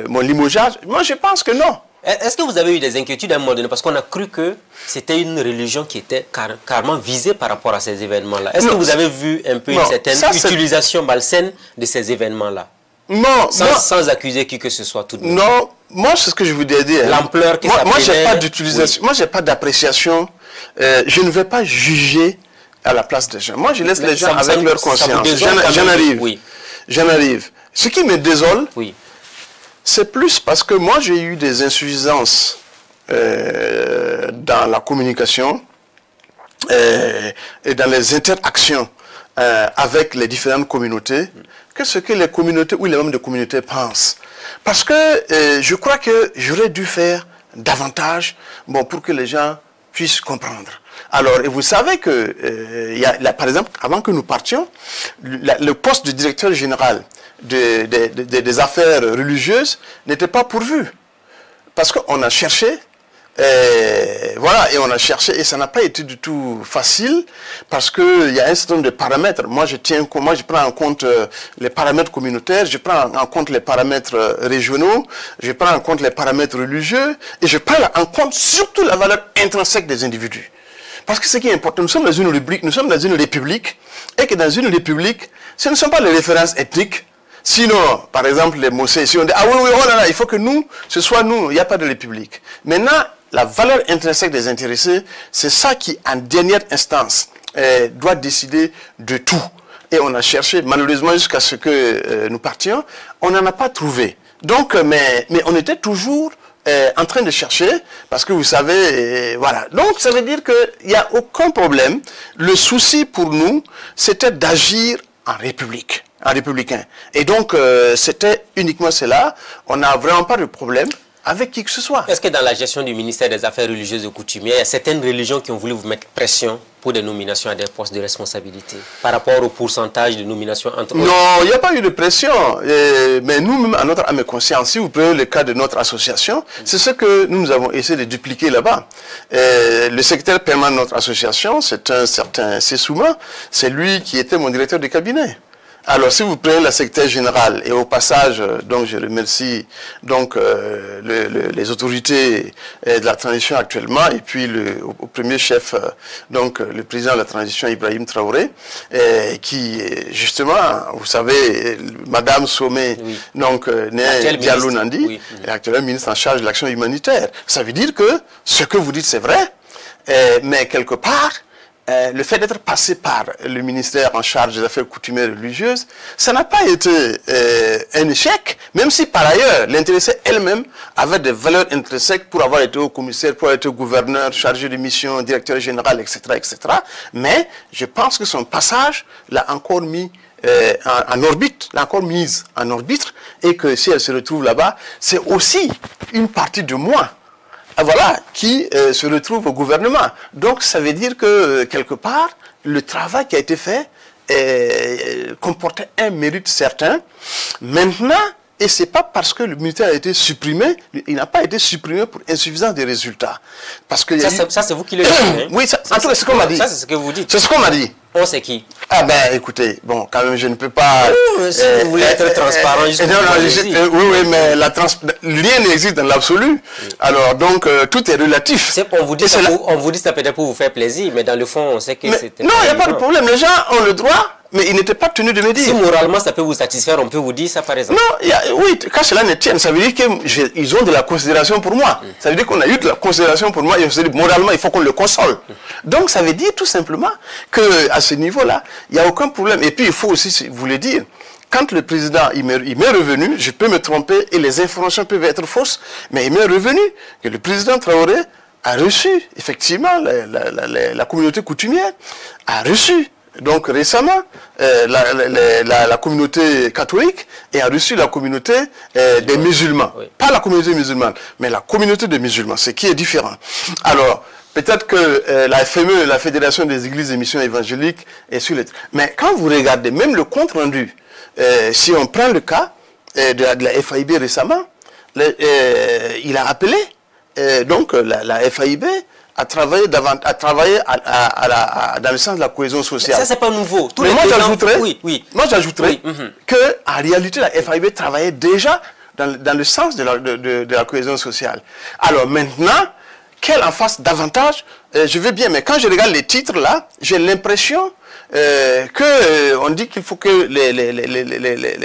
mon limogeage? Moi, je pense que non. Est-ce que vous avez eu des inquiétudes à un moment donné? Parce qu'on a cru que c'était une religion qui était carrément visée par rapport à ces événements-là. Est-ce que vous avez vu un peu une certaine utilisation malsaine de ces événements-là? Non. Sans accuser qui que ce soit tout de même. Non, moi c'est ce que je vous ai dit. L'ampleur que ça moi j'ai pas d'utilisation, moi j'ai pas d'appréciation. Je ne vais pas juger à la place des gens. Moi je laisse les gens avec leur conscience. J'en arrive. Ce qui me désole, c'est plus parce que moi j'ai eu des insuffisances dans la communication et dans les interactions avec les différentes communautés que ce que les communautés ou les membres de communautés pensent. Parce que je crois que j'aurais dû faire davantage pour que les gens puissent comprendre. Alors, et vous savez que, par exemple, avant que nous partions, le poste de directeur général des affaires religieuses n'était pas pourvu. Parce qu'on a cherché, voilà, et on a cherché, et ça n'a pas été du tout facile, parce qu'il y a un certain nombre de paramètres. Moi, je prends en compte les paramètres communautaires, je prends en compte les paramètres régionaux, je prends en compte les paramètres religieux, et je prends en compte surtout la valeur intrinsèque des individus. Parce que ce qui est important, nous sommes dans une république, et que dans une république, ce ne sont pas les références ethniques. Sinon, par exemple, les Mossés, si on dit, ah oui, oh là là, il faut que nous, ce soit nous, il n'y a pas de république. Maintenant, la valeur intrinsèque des intéressés, c'est ça qui, en dernière instance, doit décider de tout. Et on a cherché, malheureusement, jusqu'à ce que nous partions, on n'en a pas trouvé. Donc, mais on était toujours en train de chercher, parce que vous savez, voilà. Donc, ça veut dire qu'il n'y a aucun problème. Le souci pour nous, c'était d'agir en république, en républicain. Et donc, c'était uniquement cela. On n'a vraiment pas de problème avec qui que ce soit. Est-ce que dans la gestion du ministère des Affaires religieuses et coutumières, il y a certaines religions qui ont voulu vous mettre pression pour des nominations à des postes de responsabilité par rapport au pourcentage de nominations entre autres? Non, il n'y a pas eu de pression. Mais nous-mêmes, à notre âme et conscience, si vous prenez le cas de notre association, c'est ce que nous avons essayé de dupliquer là-bas. Le secrétaire permanent de notre association, c'est un certain Sessouma, c'est lui qui était mon directeur de cabinet. Alors, si vous prenez la secrétaire générale, et au passage, donc je remercie donc les autorités de la transition actuellement, et puis au premier chef, donc le président de la transition, Ibrahim Traoré, qui justement, vous savez, Madame Somé, donc née Diallo Nandi, est actuellement ministre en charge de l'action humanitaire. Ça veut dire que ce que vous dites, c'est vrai, mais quelque part, le fait d'être passé par le ministère en charge des affaires coutumières religieuses, ça n'a pas été un échec, même si par ailleurs, l'intéressée elle-même avait des valeurs intrinsèques pour avoir été haut commissaire, pour avoir été gouverneur, chargé de mission, directeur général, etc., etc. Mais je pense que son passage l'a encore mis en orbite, l'a encore mise en orbite, et que si elle se retrouve là-bas, c'est aussi une partie de moi, voilà, qui se retrouve au gouvernement. Donc, ça veut dire que, quelque part, le travail qui a été fait comportait un mérite certain. Maintenant, et ce n'est pas parce que le ministère a été supprimé, il n'a pas été supprimé pour insuffisance des résultats. Parce que ça, c'est vous qui le dites. Oui, en tout cas, c'est ce qu'on m'a dit. Ça, c'est ce que vous dites. C'est ce qu'on m'a dit. On sait qui? Ah ben écoutez, bon, quand même je ne peux pas... si vous voulez être transparent, oui, mais rien n'existe dans l'absolu. Oui. Alors donc, tout est relatif. On vous dit ça peut-être pour vous faire plaisir, mais dans le fond, on sait que c'était... Non, il n'y a pas de problème. Les gens ont le droit, mais ils n'étaient pas tenus de me dire. Si moralement ça peut vous satisfaire, on peut vous dire ça par exemple. Non, oui, quand cela ne tienne, ça veut dire qu'ils ont de la considération pour moi. Ça veut dire qu'on a eu de la considération pour moi et on se dit moralement, il faut qu'on le console. Donc ça veut dire tout simplement qu'à ce niveau-là, il n'y a aucun problème. Et puis il faut aussi vous le dire, quand le président il m'est revenu, je peux me tromper et les informations peuvent être fausses, mais il m'est revenu que le président Traoré a reçu, effectivement, la communauté coutumière a reçu. Donc récemment, la communauté catholique a reçu la communauté des musulmans. Oui. Pas la communauté musulmane, mais la communauté des musulmans, ce qui est différent. Alors, peut-être que la FME, la Fédération des Églises et Missions Évangéliques, est sur les... Mais quand vous regardez, même le compte rendu, si on prend le cas de la FAIB récemment, il a appelé, donc la FAIB, à travailler dans le sens de la cohésion sociale. Ça, c'est pas nouveau. Mais moi, j'ajouterais qu'en réalité, la FAIB travaillait déjà dans le sens de la cohésion sociale. Alors maintenant, qu'elle en fasse davantage, je veux bien, mais quand je regarde les titres là, j'ai l'impression on dit qu'il faut que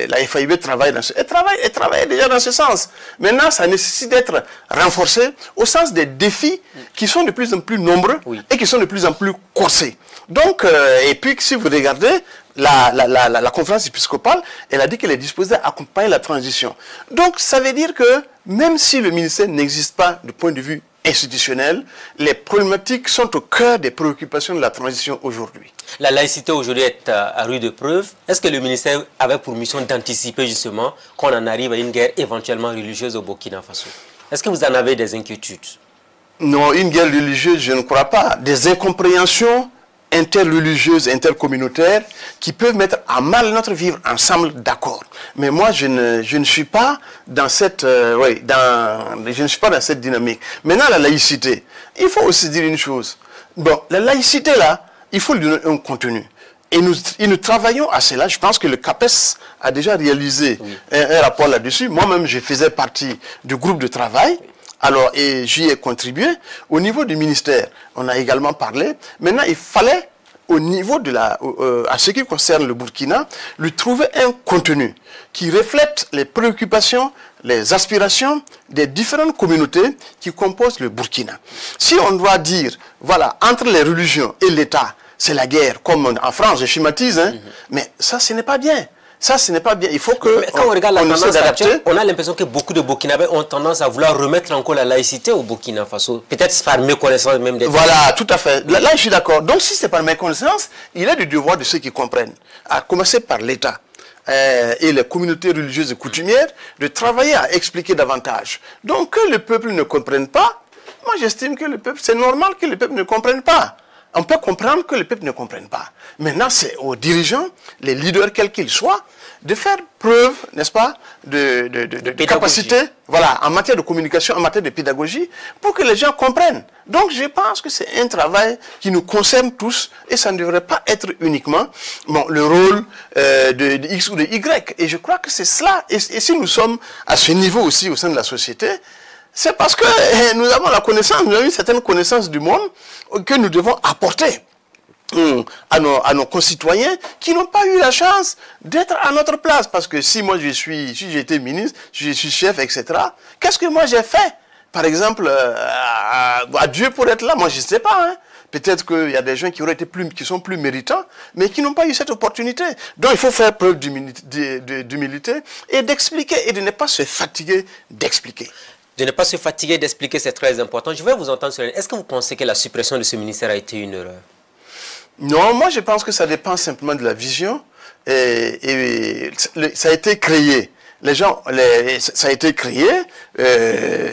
la FAIB travaille dans ce sens. Elle travaille déjà dans ce sens. Maintenant, ça nécessite d'être renforcé au sens des défis qui sont de plus en plus nombreux et qui sont de plus en plus corsés. Donc, et puis si vous regardez la conférence épiscopale, elle a dit qu'elle est disposée à accompagner la transition. Donc, ça veut dire que même si le ministère n'existe pas du point de vue institutionnel, les problématiques sont au cœur des préoccupations de la transition aujourd'hui. La laïcité aujourd'hui est à rude épreuve. Est-ce que le ministère avait pour mission d'anticiper justement qu'on en arrive à une guerre éventuellement religieuse au Burkina Faso? Est-ce que vous en avez des inquiétudes? Non, une guerre religieuse, je ne crois pas. Des incompréhensions interreligieuses, intercommunautaires, qui peuvent mettre à mal notre vivre ensemble, d'accord. Mais moi, je ne suis pas dans cette, je ne suis pas dans cette dynamique. Maintenant, la laïcité, il faut aussi dire une chose. Bon, la laïcité, là, il faut lui donner un contenu. Et nous travaillons à cela. Je pense que le CAPES a déjà réalisé un rapport là-dessus. Moi-même, je faisais partie du groupe de travail. Alors, et j'y ai contribué. Au niveau du ministère, on a également parlé. Maintenant, il fallait, au niveau de à ce qui concerne le Burkina, lui trouver un contenu qui reflète les préoccupations, les aspirations des différentes communautés qui composent le Burkina. Si on doit dire, voilà, entre les religions et l'État, c'est la guerre, comme en France, je schématise, hein, mais ça, ce n'est pas bien. Ça, ce n'est pas bien. Il faut que quand on regarde la tendance actuelle, on a l'impression que beaucoup de Burkinabés ont tendance à vouloir remettre encore la laïcité au Burkina Faso. Peut-être par méconnaissance même des... Voilà, tout à fait. Là, je suis d'accord. Donc, si c'est par méconnaissance, il est du devoir de ceux qui comprennent, à commencer par l'État et les communautés religieuses et coutumières, de travailler à expliquer davantage. Donc, que le peuple ne comprenne pas, moi j'estime que le peuple, c'est normal que le peuple ne comprenne pas. On peut comprendre que le peuple ne comprenne pas. Maintenant, c'est aux dirigeants, les leaders, quels qu'ils soient, de faire preuve, n'est-ce pas, de capacité, voilà, en matière de communication, en matière de pédagogie, pour que les gens comprennent. Donc, je pense que c'est un travail qui nous concerne tous, et ça ne devrait pas être uniquement le rôle de X ou de Y. Et je crois que c'est cela. Et si nous sommes à ce niveau aussi au sein de la société, c'est parce que nous avons la connaissance, nous avons une certaine connaissance du monde que nous devons apporter à nos concitoyens qui n'ont pas eu la chance d'être à notre place. Parce que si moi si j'ai été ministre, je suis chef, etc., qu'est-ce que moi j'ai fait? Par exemple, à Dieu pour être là, moi je ne sais pas. Hein. Peut-être qu'il y a des gens qui sont plus méritants, mais qui n'ont pas eu cette opportunité. Donc il faut faire preuve d'humilité et d'expliquer et de ne pas se fatiguer d'expliquer. De ne pas se fatiguer d'expliquer, c'est très important. Je vais vous entendre sur... Est-ce que vous pensez que la suppression de ce ministère a été une erreur? Non, moi je pense que ça dépend simplement de la vision. Et ça a été créé. Ça a été créé,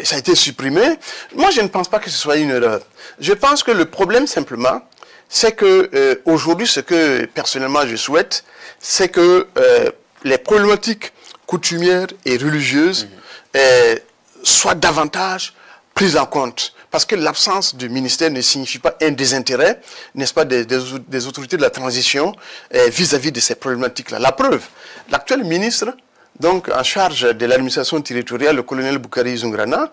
ça a été supprimé. Moi je ne pense pas que ce soit une erreur. Je pense que le problème simplement, c'est que aujourd'hui, ce que personnellement je souhaite, c'est que les problématiques coutumières et religieuses soient davantage prises en compte. Parce que l'absence du ministère ne signifie pas un désintérêt, n'est-ce pas, des autorités de la transition vis-à-vis de ces problématiques-là. La preuve, l'actuel ministre, donc en charge de l'administration territoriale, le colonel Boukari Zungrana,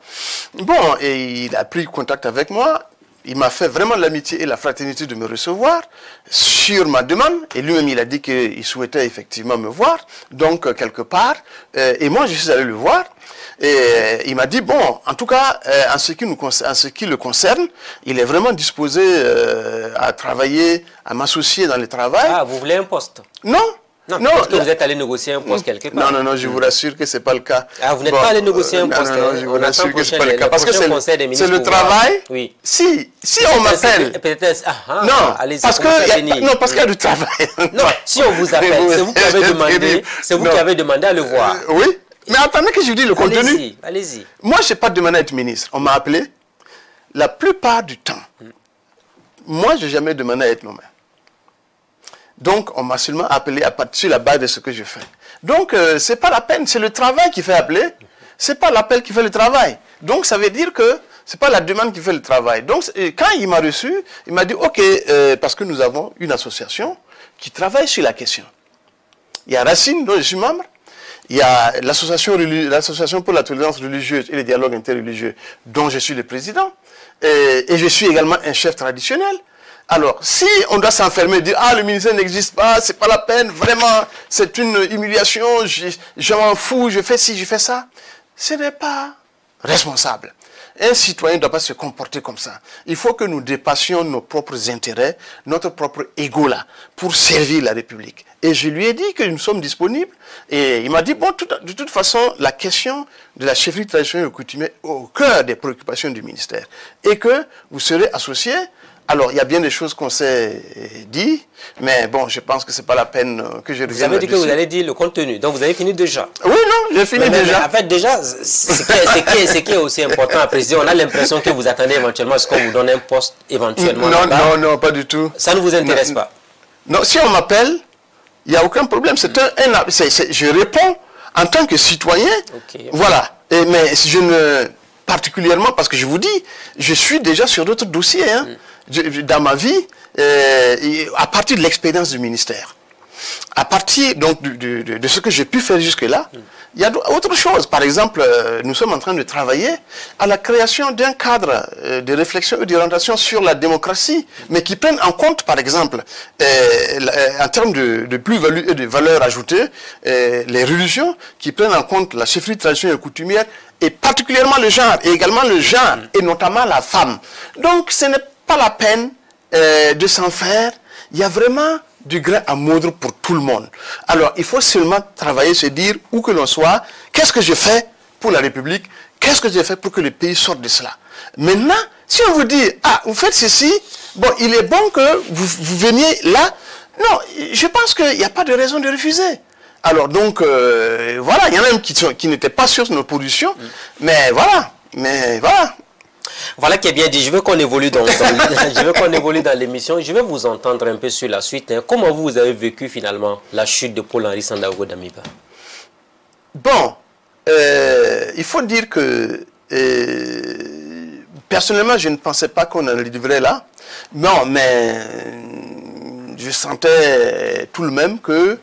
bon, et il a pris contact avec moi. Il m'a fait vraiment l'amitié et la fraternité de me recevoir sur ma demande. Et lui-même, il a dit qu'il souhaitait effectivement me voir, donc quelque part. Et moi, je suis allé le voir. Et il m'a dit, bon, en tout cas, en ce qui le concerne, il est vraiment disposé à travailler, à m'associer dans le travail. Ah, vous voulez un poste? Non. Non, parce que vous êtes allé négocier un poste quelque part. Non, non, non, je vous rassure que ce n'est pas le cas. Ah, vous n'êtes pas allé négocier un poste. Non, non, non, je vous rassure que ce n'est pas le cas. Parce que c'est le travail. Oui. Si on m'appelle. Non, parce qu'il y a du travail. Non, si on vous appelle, c'est vous qui avez demandé, qui avez demandé à le voir. Oui, mais attendez que je vous dise le contenu. Allez-y, allez-y. Moi, je n'ai pas demandé à être ministre. On m'a appelé. La plupart du temps, moi, je n'ai jamais demandé à être nommé. Donc, on m'a seulement appelé sur la base de ce que je fais. Donc, ce n'est pas la peine, c'est le travail qui fait appeler. Ce n'est pas l'appel qui fait le travail. Donc, ça veut dire que ce n'est pas la demande qui fait le travail. Donc, quand il m'a reçu, il m'a dit, OK, parce que nous avons une association qui travaille sur la question. Il y a Racine, dont je suis membre. Il y a l'association pour la tolérance religieuse et le dialogue interreligieux, dont je suis le président. Et je suis également un chef traditionnel. Alors, si on doit s'enfermer et dire « Ah, le ministère n'existe pas, c'est pas la peine, vraiment, c'est une humiliation, je m'en fous, je fais ci, je fais ça », ce n'est pas responsable. Un citoyen ne doit pas se comporter comme ça. Il faut que nous dépassions nos propres intérêts, notre propre ego là, pour servir la République. Et je lui ai dit que nous sommes disponibles. Et il m'a dit, bon, de toute façon, la question de la chefferie traditionnelle et coutumière est au cœur des préoccupations du ministère. Et que vous serez associés. Alors, il y a bien des choses qu'on s'est dit, mais bon, je pense que ce n'est pas la peine que je revienne. Vous avez dit que vous allez dire le contenu, donc vous avez fini déjà. Oui, non, j'ai fini déjà. Mais en fait, déjà, ce qui est aussi important à préciser, on a l'impression que vous attendez éventuellement à ce qu'on vous donne un poste éventuellement. Non, pas du tout. Ça ne vous intéresse pas? Non, si on m'appelle, il n'y a aucun problème. Je réponds en tant que citoyen. Okay. Voilà. Mais je ne... Particulièrement parce que je vous dis, je suis déjà sur d'autres dossiers dans ma vie, à partir de l'expérience du ministère. À partir donc, de ce que j'ai pu faire jusque-là, il y a autre chose. Par exemple, nous sommes en train de travailler à la création d'un cadre de réflexion et d'orientation sur la démocratie, mais qui prenne en compte, par exemple, en termes de plus-value et de valeur ajoutée, les religions, qui prennent en compte la chefferie traditionnelle et coutumière, et particulièrement le genre, et également le genre, et notamment la femme. Donc, ce n'est pas la peine de s'en faire. Il y a vraiment du grain à moudre pour tout le monde. Alors, il faut seulement travailler, se dire, où que l'on soit, qu'est-ce que je fais pour la République, qu'est-ce que je fais pour que le pays sorte de cela. Maintenant, si on vous dit, ah, vous faites ceci, bon, il est bon que vous veniez là. Non, je pense qu'il n'y a pas de raison de refuser. Alors donc, voilà, il y en a même qui n'étaient pas sûrs de nos positions, mais voilà. Voilà qui est bien dit. Je veux qu'on évolue dans l'émission. Je vais vous entendre un peu sur la suite. Comment vous avez vécu finalement la chute de Paul-Henri Sandaogo Damiba? Bon, il faut dire que personnellement, je ne pensais pas qu'on en arriverait là. Non, mais je sentais tout de même que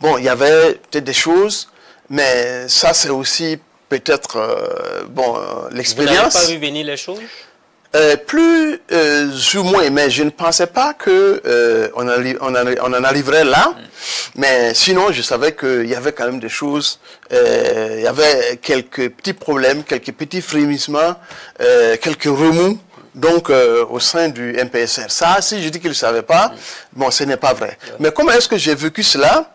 bon, il y avait peut-être des choses, mais ça c'est aussi peut-être bon, l'expérience. Vous n'avez pas vu venir les choses? Plus ou moins, mais je ne pensais pas que on en arriverait là. Mais sinon, je savais qu'il y avait quand même des choses. Il y avait quelques petits problèmes, quelques petits frémissements, quelques remous. Donc, au sein du MPSR. Ça, si je dis qu'il ne savait pas, bon, ce n'est pas vrai. Mais comment est-ce que j'ai vécu cela?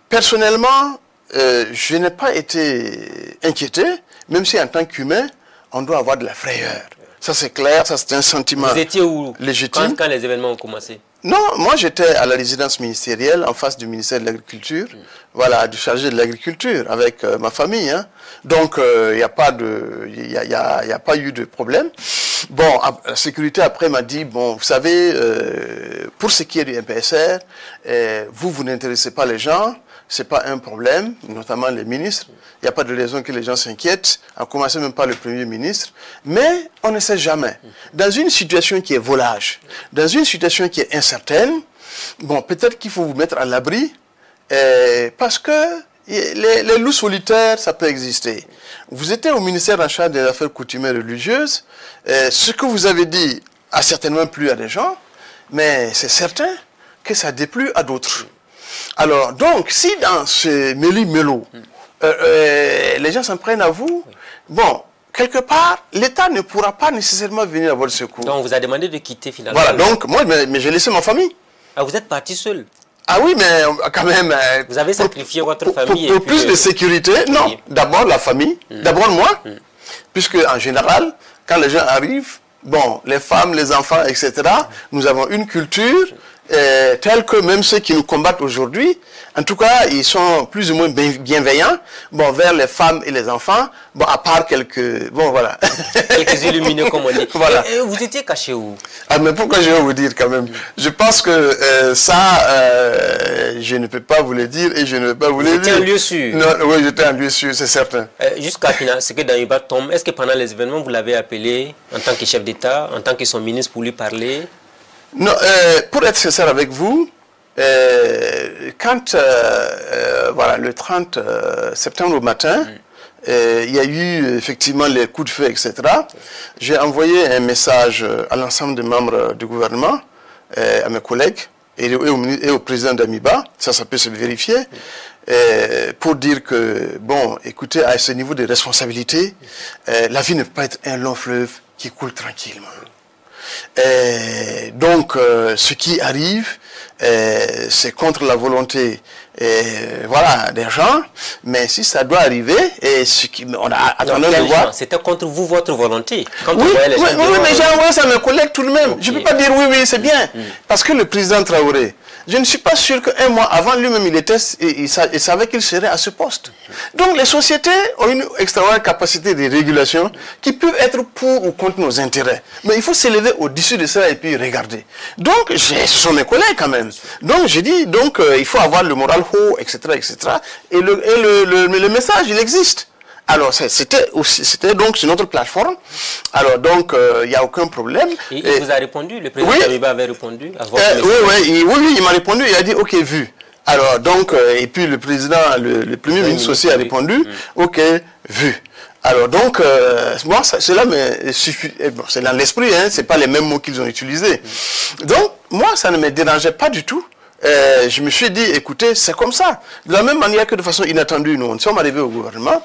Personnellement, je n'ai pas été inquiété, même si en tant qu'humain, on doit avoir de la frayeur. Ça, c'est clair, ça, c'est un sentiment légitime. Vous étiez où quand les événements ont commencé? Non, moi, j'étais à la résidence ministérielle, en face du ministère de l'Agriculture, voilà, du chargé de l'Agriculture, avec ma famille, hein. Donc, il n'y a pas eu de problème. Bon, la sécurité après m'a dit, bon, vous savez, pour ce qui est du MPSR, vous n'intéressez pas les gens, ce n'est pas un problème, notamment les ministres. Il n'y a pas de raison que les gens s'inquiètent, à commencer même par le Premier ministre. Mais on ne sait jamais. Dans une situation qui est volage, dans une situation qui est incertaine, bon, peut-être qu'il faut vous mettre à l'abri, parce que les loups solitaires, ça peut exister. Vous étiez au ministère en charge des affaires coutumières religieuses. Ce que vous avez dit a certainement plu à des gens, mais c'est certain que ça a déplu à d'autres. Alors, donc, si dans ce méli-mélo, les gens s'en prennent à vous, bon, quelque part, l'État ne pourra pas nécessairement venir à votre secours. Donc, on vous a demandé de quitter finalement. Voilà, donc, moi, mais j'ai laissé ma famille. Ah, vous êtes parti seul? Ah oui, mais quand même... Vous avez sacrifié votre famille. Pour plus de sécurité, non. Oui. D'abord la famille, d'abord moi, puisque en général, quand les gens arrivent, bon, les femmes, les enfants, etc., nous avons une culture telle que même ceux qui nous combattent aujourd'hui, en tout cas, ils sont plus ou moins bienveillants, bon, vers les femmes et les enfants, bon, à part quelques, bon, voilà. Quelques illuminés, comme on dit. Voilà. Et vous étiez caché où? Ah, mais pourquoi je vais vous dire quand même? Je pense que je ne peux pas vous le dire et je ne vais pas vous le dire. J'étais en lieu sûr. Non, oui, j'étais en lieu sûr, c'est certain. Jusqu'à ce que Damiba tombe, est-ce que pendant les événements, vous l'avez appelé en tant que chef d'État, en tant que son ministre pour lui parler? Non, pour être sincère avec vous, quand, voilà, le 30 septembre au matin, il y a eu effectivement les coups de feu, etc. J'ai envoyé un message à l'ensemble des membres du gouvernement, à mes collègues et au président d'Amiba, ça peut se vérifier, pour dire que, bon, écoutez, à ce niveau de responsabilité, la vie ne peut pas être un long fleuve qui coule tranquillement. Donc, ce qui arrive, c'est contre la volonté voilà, des gens, mais si ça doit arriver, et ce qui, on a attendu de voir... C'était contre vous, votre volonté. Quand oui, mais j'ai envoyé ça à mes collègues tout de même. Okay. Je ne peux pas dire oui, oui, c'est bien. Parce que le président Traoré, je ne suis pas sûr qu'un mois avant, lui-même, il savait qu'il serait à ce poste. Donc, les sociétés ont une extraordinaire capacité de régulation qui peut être pour ou contre nos intérêts. Mais il faut s'élever au-dessus de ça et puis regarder. Donc, ce sont mes collègues quand même. Donc, j'ai dit, donc, il faut avoir le moral haut, etc., etc. Et le message, il existe. Alors, c'était donc sur notre plateforme. Alors, donc, il n'y a aucun problème. Et il vous a répondu? Le président Damiba avait répondu à votre message? Oui, il m'a répondu. Il a dit, OK, vu. Alors, donc, et puis le président, le premier ministre aussi a répondu, OK, vu. Alors, donc, moi, cela me suffit. Bon, c'est dans l'esprit, hein, ce n'est pas les mêmes mots qu'ils ont utilisés. Donc, moi, ça ne me dérangeait pas du tout. Je me suis dit, écoutez, c'est comme ça. De la même manière que de façon inattendue, nous sommes arrivés au gouvernement.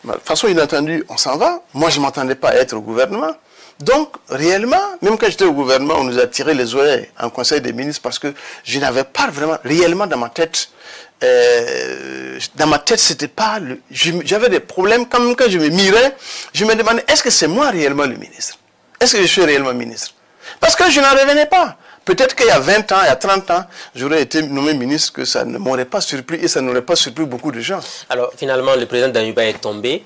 De façon inattendue, on s'en va. Moi, je ne m'attendais pas à être au gouvernement. Donc, réellement, même quand j'étais au gouvernement, on nous a tiré les oreilles en conseil des ministres parce que je n'avais pas vraiment, réellement dans ma tête, c'était pas le... J'avais des problèmes. Quand je me mirais, je me demandais, est-ce que c'est moi réellement le ministre? Est-ce que je suis réellement ministre? Parce que je n'en revenais pas. Peut-être qu'il y a 20 ans, il y a 30 ans, j'aurais été nommé ministre, que ça ne m'aurait pas surpris et ça n'aurait pas surpris beaucoup de gens. Alors, finalement, le président Damiba est tombé.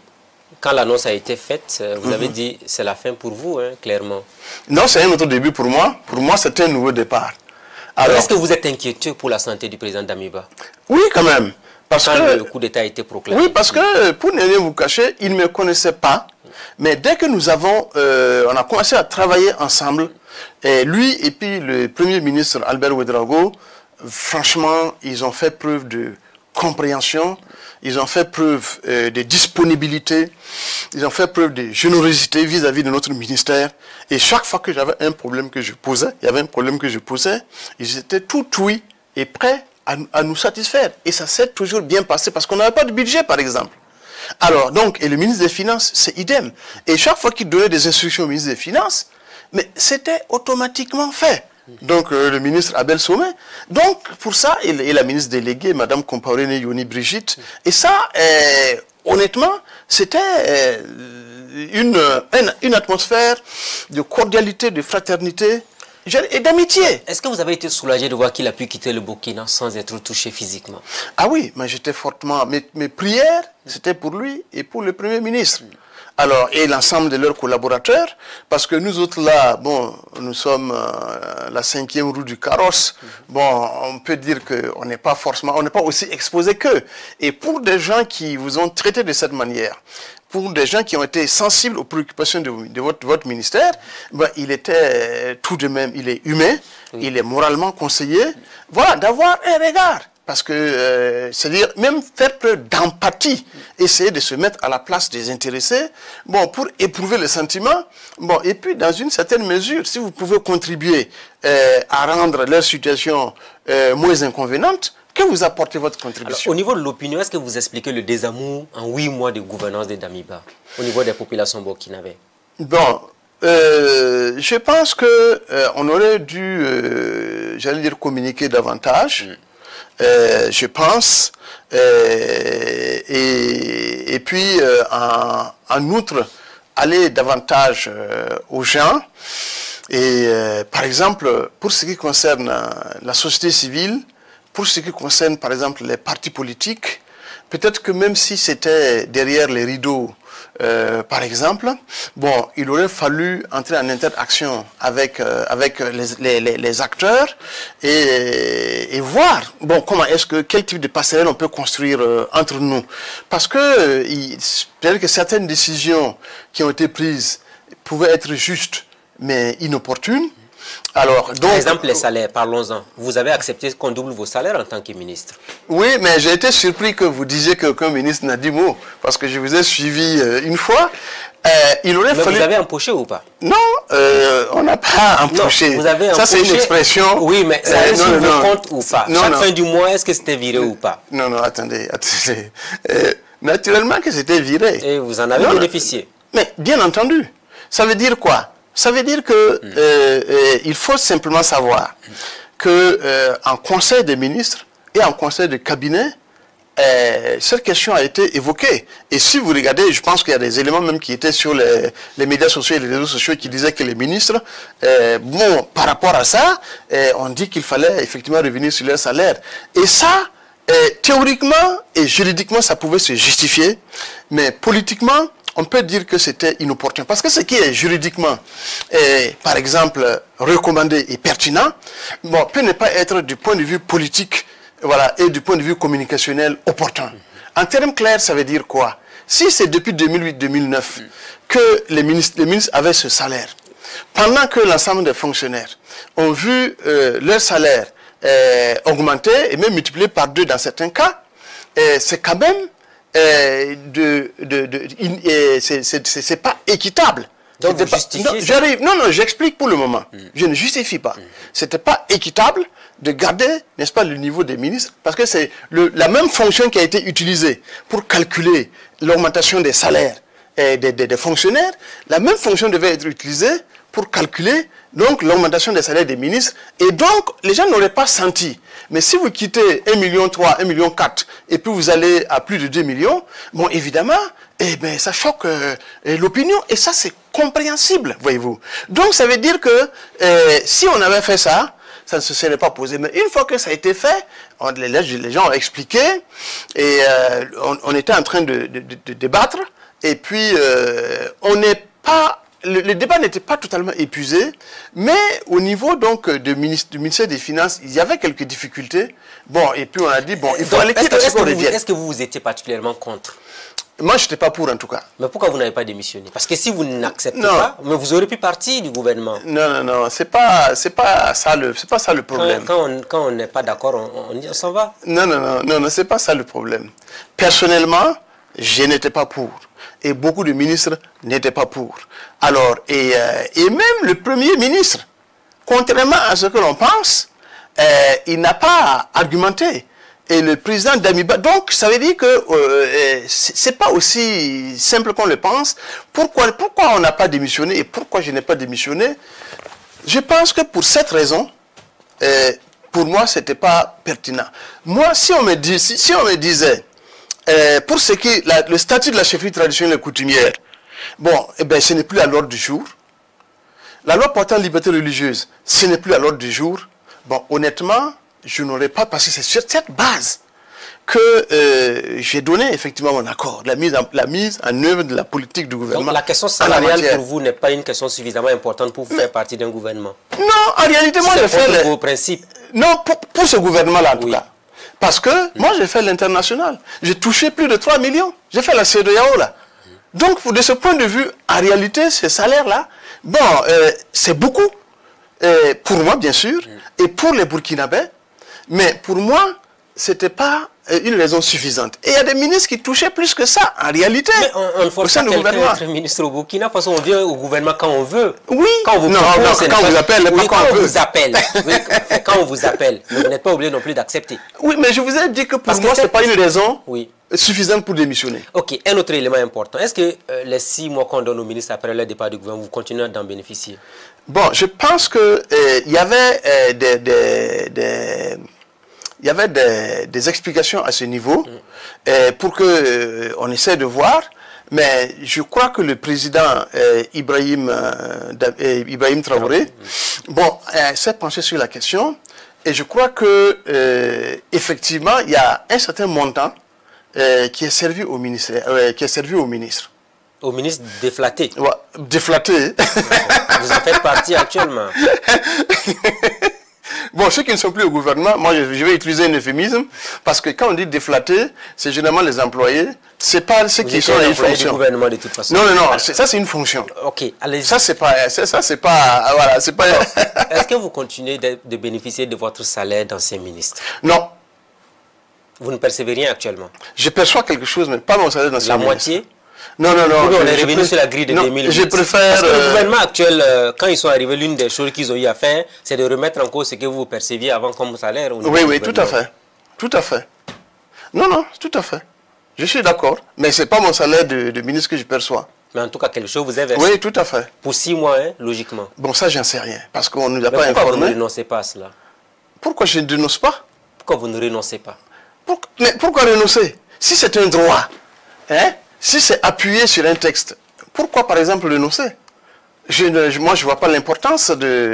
Quand l'annonce a été faite, vous avez dit c'est la fin pour vous, hein, clairement. Non, c'est un autre début pour moi. Pour moi, c'est un nouveau départ. Est-ce que vous êtes inquiété pour la santé du président Damiba? Oui, quand même. Parce que le coup d'État a été proclamé. Oui, parce que, pour ne rien vous cacher, il ne me connaissait pas. Mais dès que nous avons, on a commencé à travailler ensemble, et lui et puis le Premier ministre Albert Ouedraogo, franchement, ils ont fait preuve de compréhension, ils ont fait preuve de disponibilité, ils ont fait preuve de générosité vis-à-vis de notre ministère. Et chaque fois que j'avais un problème que je posais, il y avait un problème que je posais, ils étaient tout oui et prêts à nous satisfaire. Et ça s'est toujours bien passé parce qu'on n'avait pas de budget, par exemple. Alors, donc, et le ministre des Finances, c'est idem. Et chaque fois qu'il donnait des instructions au ministre des Finances, mais c'était automatiquement fait. Donc, le ministre Abel Somé. Donc, pour ça, et la ministre déléguée, Mme Compaoré Yoni Brigitte. Et ça, honnêtement, c'était une atmosphère de cordialité, de fraternité et d'amitié. Est-ce que vous avez été soulagé de voir qu'il a pu quitter le Burkina sans être touché physiquement? Ah oui, mais j'étais fortement... Mes prières, c'était pour lui et pour le Premier ministre. Alors, et l'ensemble de leurs collaborateurs, parce que nous autres là, bon, nous sommes la 5e roue du carrosse. Bon, on peut dire qu'on n'est pas forcément, on n'est pas aussi exposé qu'eux. Et pour des gens qui vous ont traité de cette manière, pour des gens qui ont été sensibles aux préoccupations de votre ministère, ben, il était tout de même, il est humain, il est moralement conseillé, voilà, d'avoir un regard. Parce que, c'est-à-dire, même faire preuve d'empathie, essayer de se mettre à la place des intéressés, bon, pour éprouver le sentiment, bon, et puis, dans une certaine mesure, si vous pouvez contribuer à rendre leur situation moins inconvéniente, que vous apportez votre contribution. Alors, au niveau de l'opinion, est-ce que vous expliquez le désamour en 8 mois de gouvernance de Damiba, au niveau des populations burkinabées? Bon, je pense que on aurait dû, j'allais dire, communiquer davantage. Je pense, et puis en outre, aller davantage aux gens. Et par exemple, pour ce qui concerne la société civile, pour ce qui concerne par exemple les partis politiques, peut-être que même si c'était derrière les rideaux, par exemple, bon, il aurait fallu entrer en interaction avec les acteurs et voir, bon, comment est-ce que, quel type de passerelle on peut construire entre nous. Parce que peut-être que certaines décisions qui ont été prises pouvaient être justes, mais inopportunes. Alors, donc, par exemple, les salaires, parlons-en. Vous avez accepté qu'on double vos salaires en tant que ministre? Oui, mais j'ai été surpris que vous disiez qu'aucun ministre n'a dit mot, parce que je vous ai suivi une fois. Il aurait fallu... vous avez empoché ou pas? Non, on n'a pas empoché. Non, vous avez empoché. Ça, c'est une expression... Oui, mais ça allait sur vos comptes ou pas? Non, Chaque fin du mois, est-ce que c'était viré ou pas? Non, non, attendez. Naturellement que c'était viré. Et vous en avez bénéficié? Mais bien entendu. Ça veut dire quoi? Ça veut dire que il faut simplement savoir que en conseil des ministres et en conseil de cabinet, cette question a été évoquée. Et si vous regardez, je pense qu'il y a des éléments même qui étaient sur les médias sociaux et les réseaux sociaux qui disaient que les ministres, bon, par rapport à ça, on dit qu'il fallait effectivement revenir sur leur salaire. Et ça, théoriquement et juridiquement, ça pouvait se justifier, mais politiquement, on peut dire que c'était inopportun. Parce que ce qui est juridiquement, par exemple, recommandé et pertinent, bon, peut ne pas être du point de vue politique, voilà, et du point de vue communicationnel opportun. En termes clairs, ça veut dire quoi? Si c'est depuis 2008-2009 que les ministres avaient ce salaire, pendant que l'ensemble des fonctionnaires ont vu leur salaire augmenter et même multiplier par 2 dans certains cas, c'est quand même c'est pas équitable. Donc vous justifiez ça? Non, j'explique pour le moment. Je ne justifie pas. C'était pas équitable de garder, n'est-ce pas, le niveau des ministres, parce que c'est la même fonction qui a été utilisée pour calculer l'augmentation des salaires des fonctionnaires. La même fonction devait être utilisée pour calculer donc l'augmentation des salaires des ministres. Et donc, les gens n'auraient pas senti. Mais si vous quittez 1,3 million, 1,4 million, et puis vous allez à plus de 2 millions, bon, évidemment, eh ben, ça choque l'opinion. Et ça, c'est compréhensible, voyez-vous. Donc, ça veut dire que si on avait fait ça, ça ne se serait pas posé. Mais une fois que ça a été fait, les gens ont expliqué, et on était en train de débattre, et puis on n'est pas... Le débat n'était pas totalement épuisé, mais au niveau donc du ministère des Finances, il y avait quelques difficultés. Bon, et puis on a dit, bon, il faut aller quitte à ce qu'on revienne. Est-ce que vous étiez particulièrement contre? Moi, je n'étais pas pour en tout cas. Mais pourquoi vous n'avez pas démissionné? Parce que si vous n'acceptez pas, mais vous aurez pu partir du gouvernement. Non, c'est pas ça le problème. Quand on n'est pas d'accord, on s'en va. Non, c'est pas ça le problème. Personnellement, je n'étais pas pour. Et beaucoup de ministres n'étaient pas pour. Alors, et même le Premier ministre, contrairement à ce que l'on pense, il n'a pas argumenté. Et le président Damiba, donc ça veut dire que c'est pas aussi simple qu'on le pense. Pourquoi on n'a pas démissionné et pourquoi je n'ai pas démissionné? Je pense que pour cette raison, pour moi, c'était pas pertinent. Moi, si on me disait, pour ce qui est le statut de la chefferie traditionnelle et coutumière, bon, eh ben, ce n'est plus à l'ordre du jour. La loi portant liberté religieuse, ce n'est plus à l'ordre du jour. Bon, honnêtement, je n'aurais pas, parce que c'est sur cette base que j'ai donné effectivement mon accord, la mise en œuvre de la politique du gouvernement. Donc la question salariale pour vous n'est pas une question suffisamment importante pour faire partie d'un gouvernement? Non, en réalité, moi j'ai fait vos principes. Non, pour ce gouvernement-là en tout cas. Parce que moi j'ai fait l'international. J'ai touché plus de 3 millions. J'ai fait la CEDEAO là. Donc de ce point de vue, en réalité, ces salaires-là, bon, c'est beaucoup. Pour moi, bien sûr, et pour les Burkinabés. Mais pour moi, ce n'était pas une raison suffisante. Et il y a des ministres qui touchaient plus que ça, en réalité. Mais on ne force pas quelqu'un d'être ministre au Burkina Faso, on vient au gouvernement quand on veut. Oui, quand on vous propose, quand on vous appelle, oui, quand on vous appelle. Oui, quand on vous appelle, vous n'êtes pas obligé non plus d'accepter. Oui, mais je vous ai dit que pour moi, ce n'est pas une raison suffisante pour démissionner. Ok, un autre élément important. Est-ce que les 6 mois qu'on donne aux ministres après le départ du gouvernement, vous continuez d'en bénéficier? Bon, je pense que il y avait des explications à ce niveau pour que on essaie de voir, mais je crois que le président Ibrahim Traoré s'est penché sur la question et je crois que effectivement il y a un certain montant qui est servi au ministère, Au ministre déflaté. Ouais, déflaté. Vous en faites partie actuellement. Bon, ceux qui ne sont plus au gouvernement, moi je vais utiliser un euphémisme, parce que quand on dit déflaté, c'est généralement les employés, c'est pas ceux qui sont à une fonction. Du gouvernement de toute façon. Non, ça c'est une fonction. Ok, allez-y. Ça c'est pas, voilà, c'est pas. Est-ce que vous continuez de bénéficier de votre salaire d'ancien ministre? Non. Vous ne percevez rien actuellement? Je perçois quelque chose, mais pas mon salaire d'ancien ministre. La moitié? Non. On est revenu sur la grille de 2008. Je préfère... Parce que le gouvernement actuel, quand ils sont arrivés, l'une des choses qu'ils ont eu à faire, c'est de remettre en cause ce que vous perceviez avant comme salaire. Oui, tout à fait. Tout à fait. Non, tout à fait. Je suis d'accord. Mais ce n'est pas mon salaire de ministre que je perçois. Mais en tout cas, quelque chose vous avez versé. Oui, tout à fait. Pour 6 mois, hein, logiquement. Bon, ça, j'en sais rien. Parce qu'on ne nous a pas informé. Pourquoi vous ne renoncez pas à cela? Pourquoi je ne dénonce pas? Pourquoi vous ne renoncez pas? Mais pourquoi renoncer? Si c'est un droit, hein? Si c'est appuyé sur un texte, pourquoi par exemple renoncer? Moi je ne vois pas l'importance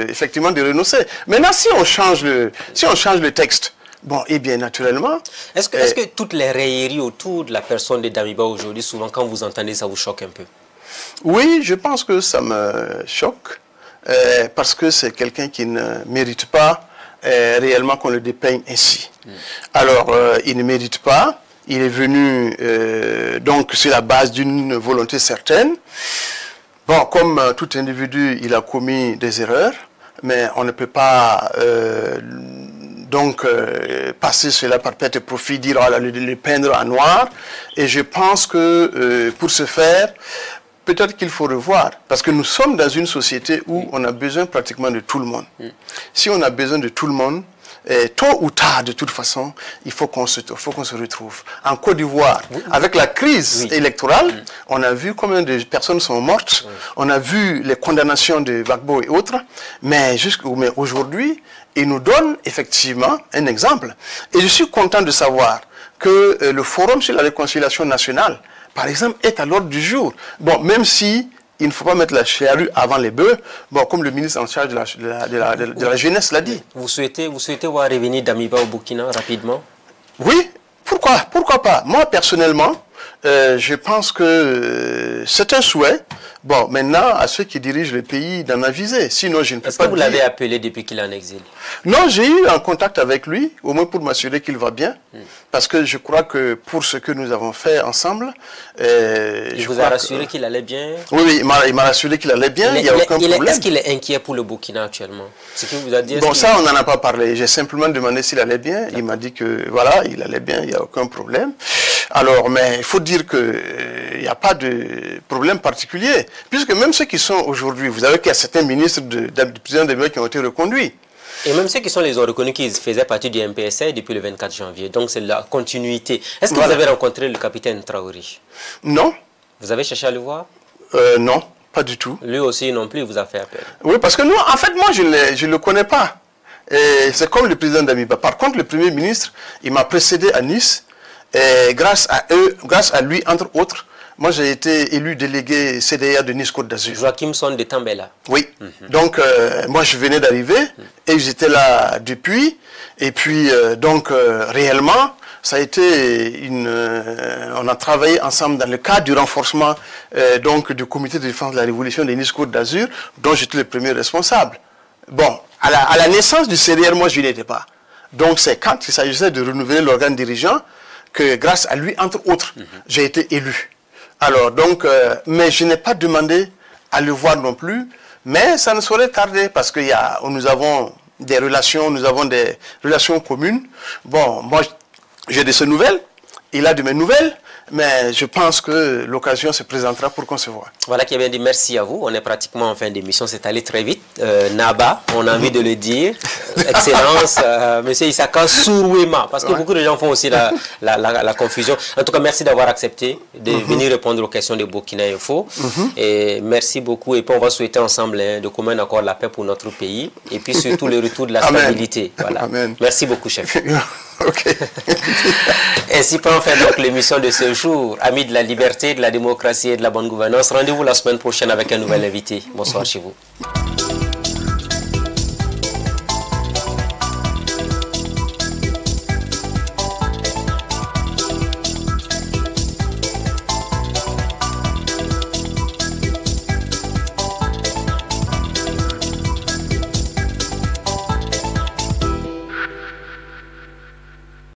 effectivement de renoncer. Maintenant si on change le texte, bon, et bien naturellement... Est-ce que toutes les railleries autour de la personne de Damiba aujourd'hui, souvent quand vous entendez ça vous choque un peu? Oui, je pense que ça me choque, parce que c'est quelqu'un qui ne mérite pas réellement qu'on le dépeigne ainsi. Alors, il ne mérite pas. Il est venu donc sur la base d'une volonté certaine. Bon, comme tout individu, il a commis des erreurs, mais on ne peut pas passer cela par perte et profit, dire oh, le peindre en noir. Et je pense que pour ce faire, peut-être qu'il faut revoir, parce que nous sommes dans une société où on a besoin pratiquement de tout le monde. Si on a besoin de tout le monde, tôt ou tard, de toute façon, il faut qu'on se retrouve. En Côte d'Ivoire, avec la crise électorale, on a vu combien de personnes sont mortes, on a vu les condamnations de Gbagbo et autres, mais aujourd'hui, il nous donne effectivement un exemple. Et je suis content de savoir que le Forum sur la réconciliation nationale, par exemple, est à l'ordre du jour. Bon, même si il ne faut pas mettre la charrue avant les bœufs, bon, comme le ministre en charge de la jeunesse l'a dit. Vous souhaitez voir revenir Damiba au Burkina rapidement? Oui, pourquoi pas? Moi, personnellement, je pense que c'est un souhait. Bon, maintenant, à ceux qui dirigent le pays d'en aviser. Sinon, je ne peux pas dire... Est-ce que vous l'avez appelé depuis qu'il est en exil? Non, j'ai eu un contact avec lui, au moins pour m'assurer qu'il va bien. Parce que je crois que pour ce que nous avons fait ensemble... il vous a rassuré qu'il allait bien? Oui, il m'a rassuré qu'il allait bien, il n'y a aucun problème. Est-ce qu'il est inquiet pour le Burkina actuellement? Ce qu'il vous a dit, bon, ça, on n'en a pas parlé. J'ai simplement demandé s'il allait bien. Il m'a dit que, voilà, il allait bien, il n'y a aucun problème. Alors, mais il faut dire qu'il n'y a pas de problème particulier. Puisque même ceux qui sont aujourd'hui, vous savez qu'il y a certains ministres du président de qui ont été reconduits. Et même ceux qui sont les ont reconnus qu'ils faisaient partie du MPSA depuis le 24 janvier. Donc c'est la continuité. Est-ce que vous avez rencontré le capitaine Traoré? Non. Vous avez cherché à le voir? Non, pas du tout. Lui aussi non plus vous a fait appel? Oui, parce que nous, en fait, moi, je ne le connais pas. C'est comme le président Damiba. Par contre, le Premier ministre, il m'a précédé à Nice. Et grâce à lui, entre autres, Moi, j'ai été élu délégué CDA de Nice Côte d'Azur. Joachim Son de Tambela. Oui. Donc, moi, je venais d'arriver et j'étais là depuis. Et puis, réellement, ça a été on a travaillé ensemble dans le cadre du renforcement du comité de défense de la révolution de Nice Côte d'Azur, dont j'étais le premier responsable. Bon, à la naissance du CDR, moi, je n'y étais pas. Donc, c'est quand il s'agissait de renouveler l'organe dirigeant que, grâce à lui, entre autres, j'ai été élu. Alors, mais je n'ai pas demandé à le voir non plus, mais ça ne saurait tarder parce que nous avons des relations communes. Bon, moi, j'ai de ses nouvelles, il a de mes nouvelles, mais je pense que l'occasion se présentera pour qu'on se voit. Voilà qui a bien dit merci à vous. On est pratiquement en fin d'émission, c'est allé très vite. Naba, on a envie de le dire. Excellence, Monsieur Isaka Sourouema, parce que beaucoup de gens font aussi la confusion. En tout cas, merci d'avoir accepté de venir répondre aux questions de Burkina Info. Et merci beaucoup. Et puis on va souhaiter ensemble de commun accord la paix pour notre pays. Et puis surtout le retour de la stabilité. Voilà. Amen. Merci beaucoup, chef. Ok. Ainsi prend fin donc l'émission de ce jour. Amis de la liberté, de la démocratie et de la bonne gouvernance. Rendez-vous la semaine prochaine avec un nouvel invité. Bonsoir chez vous.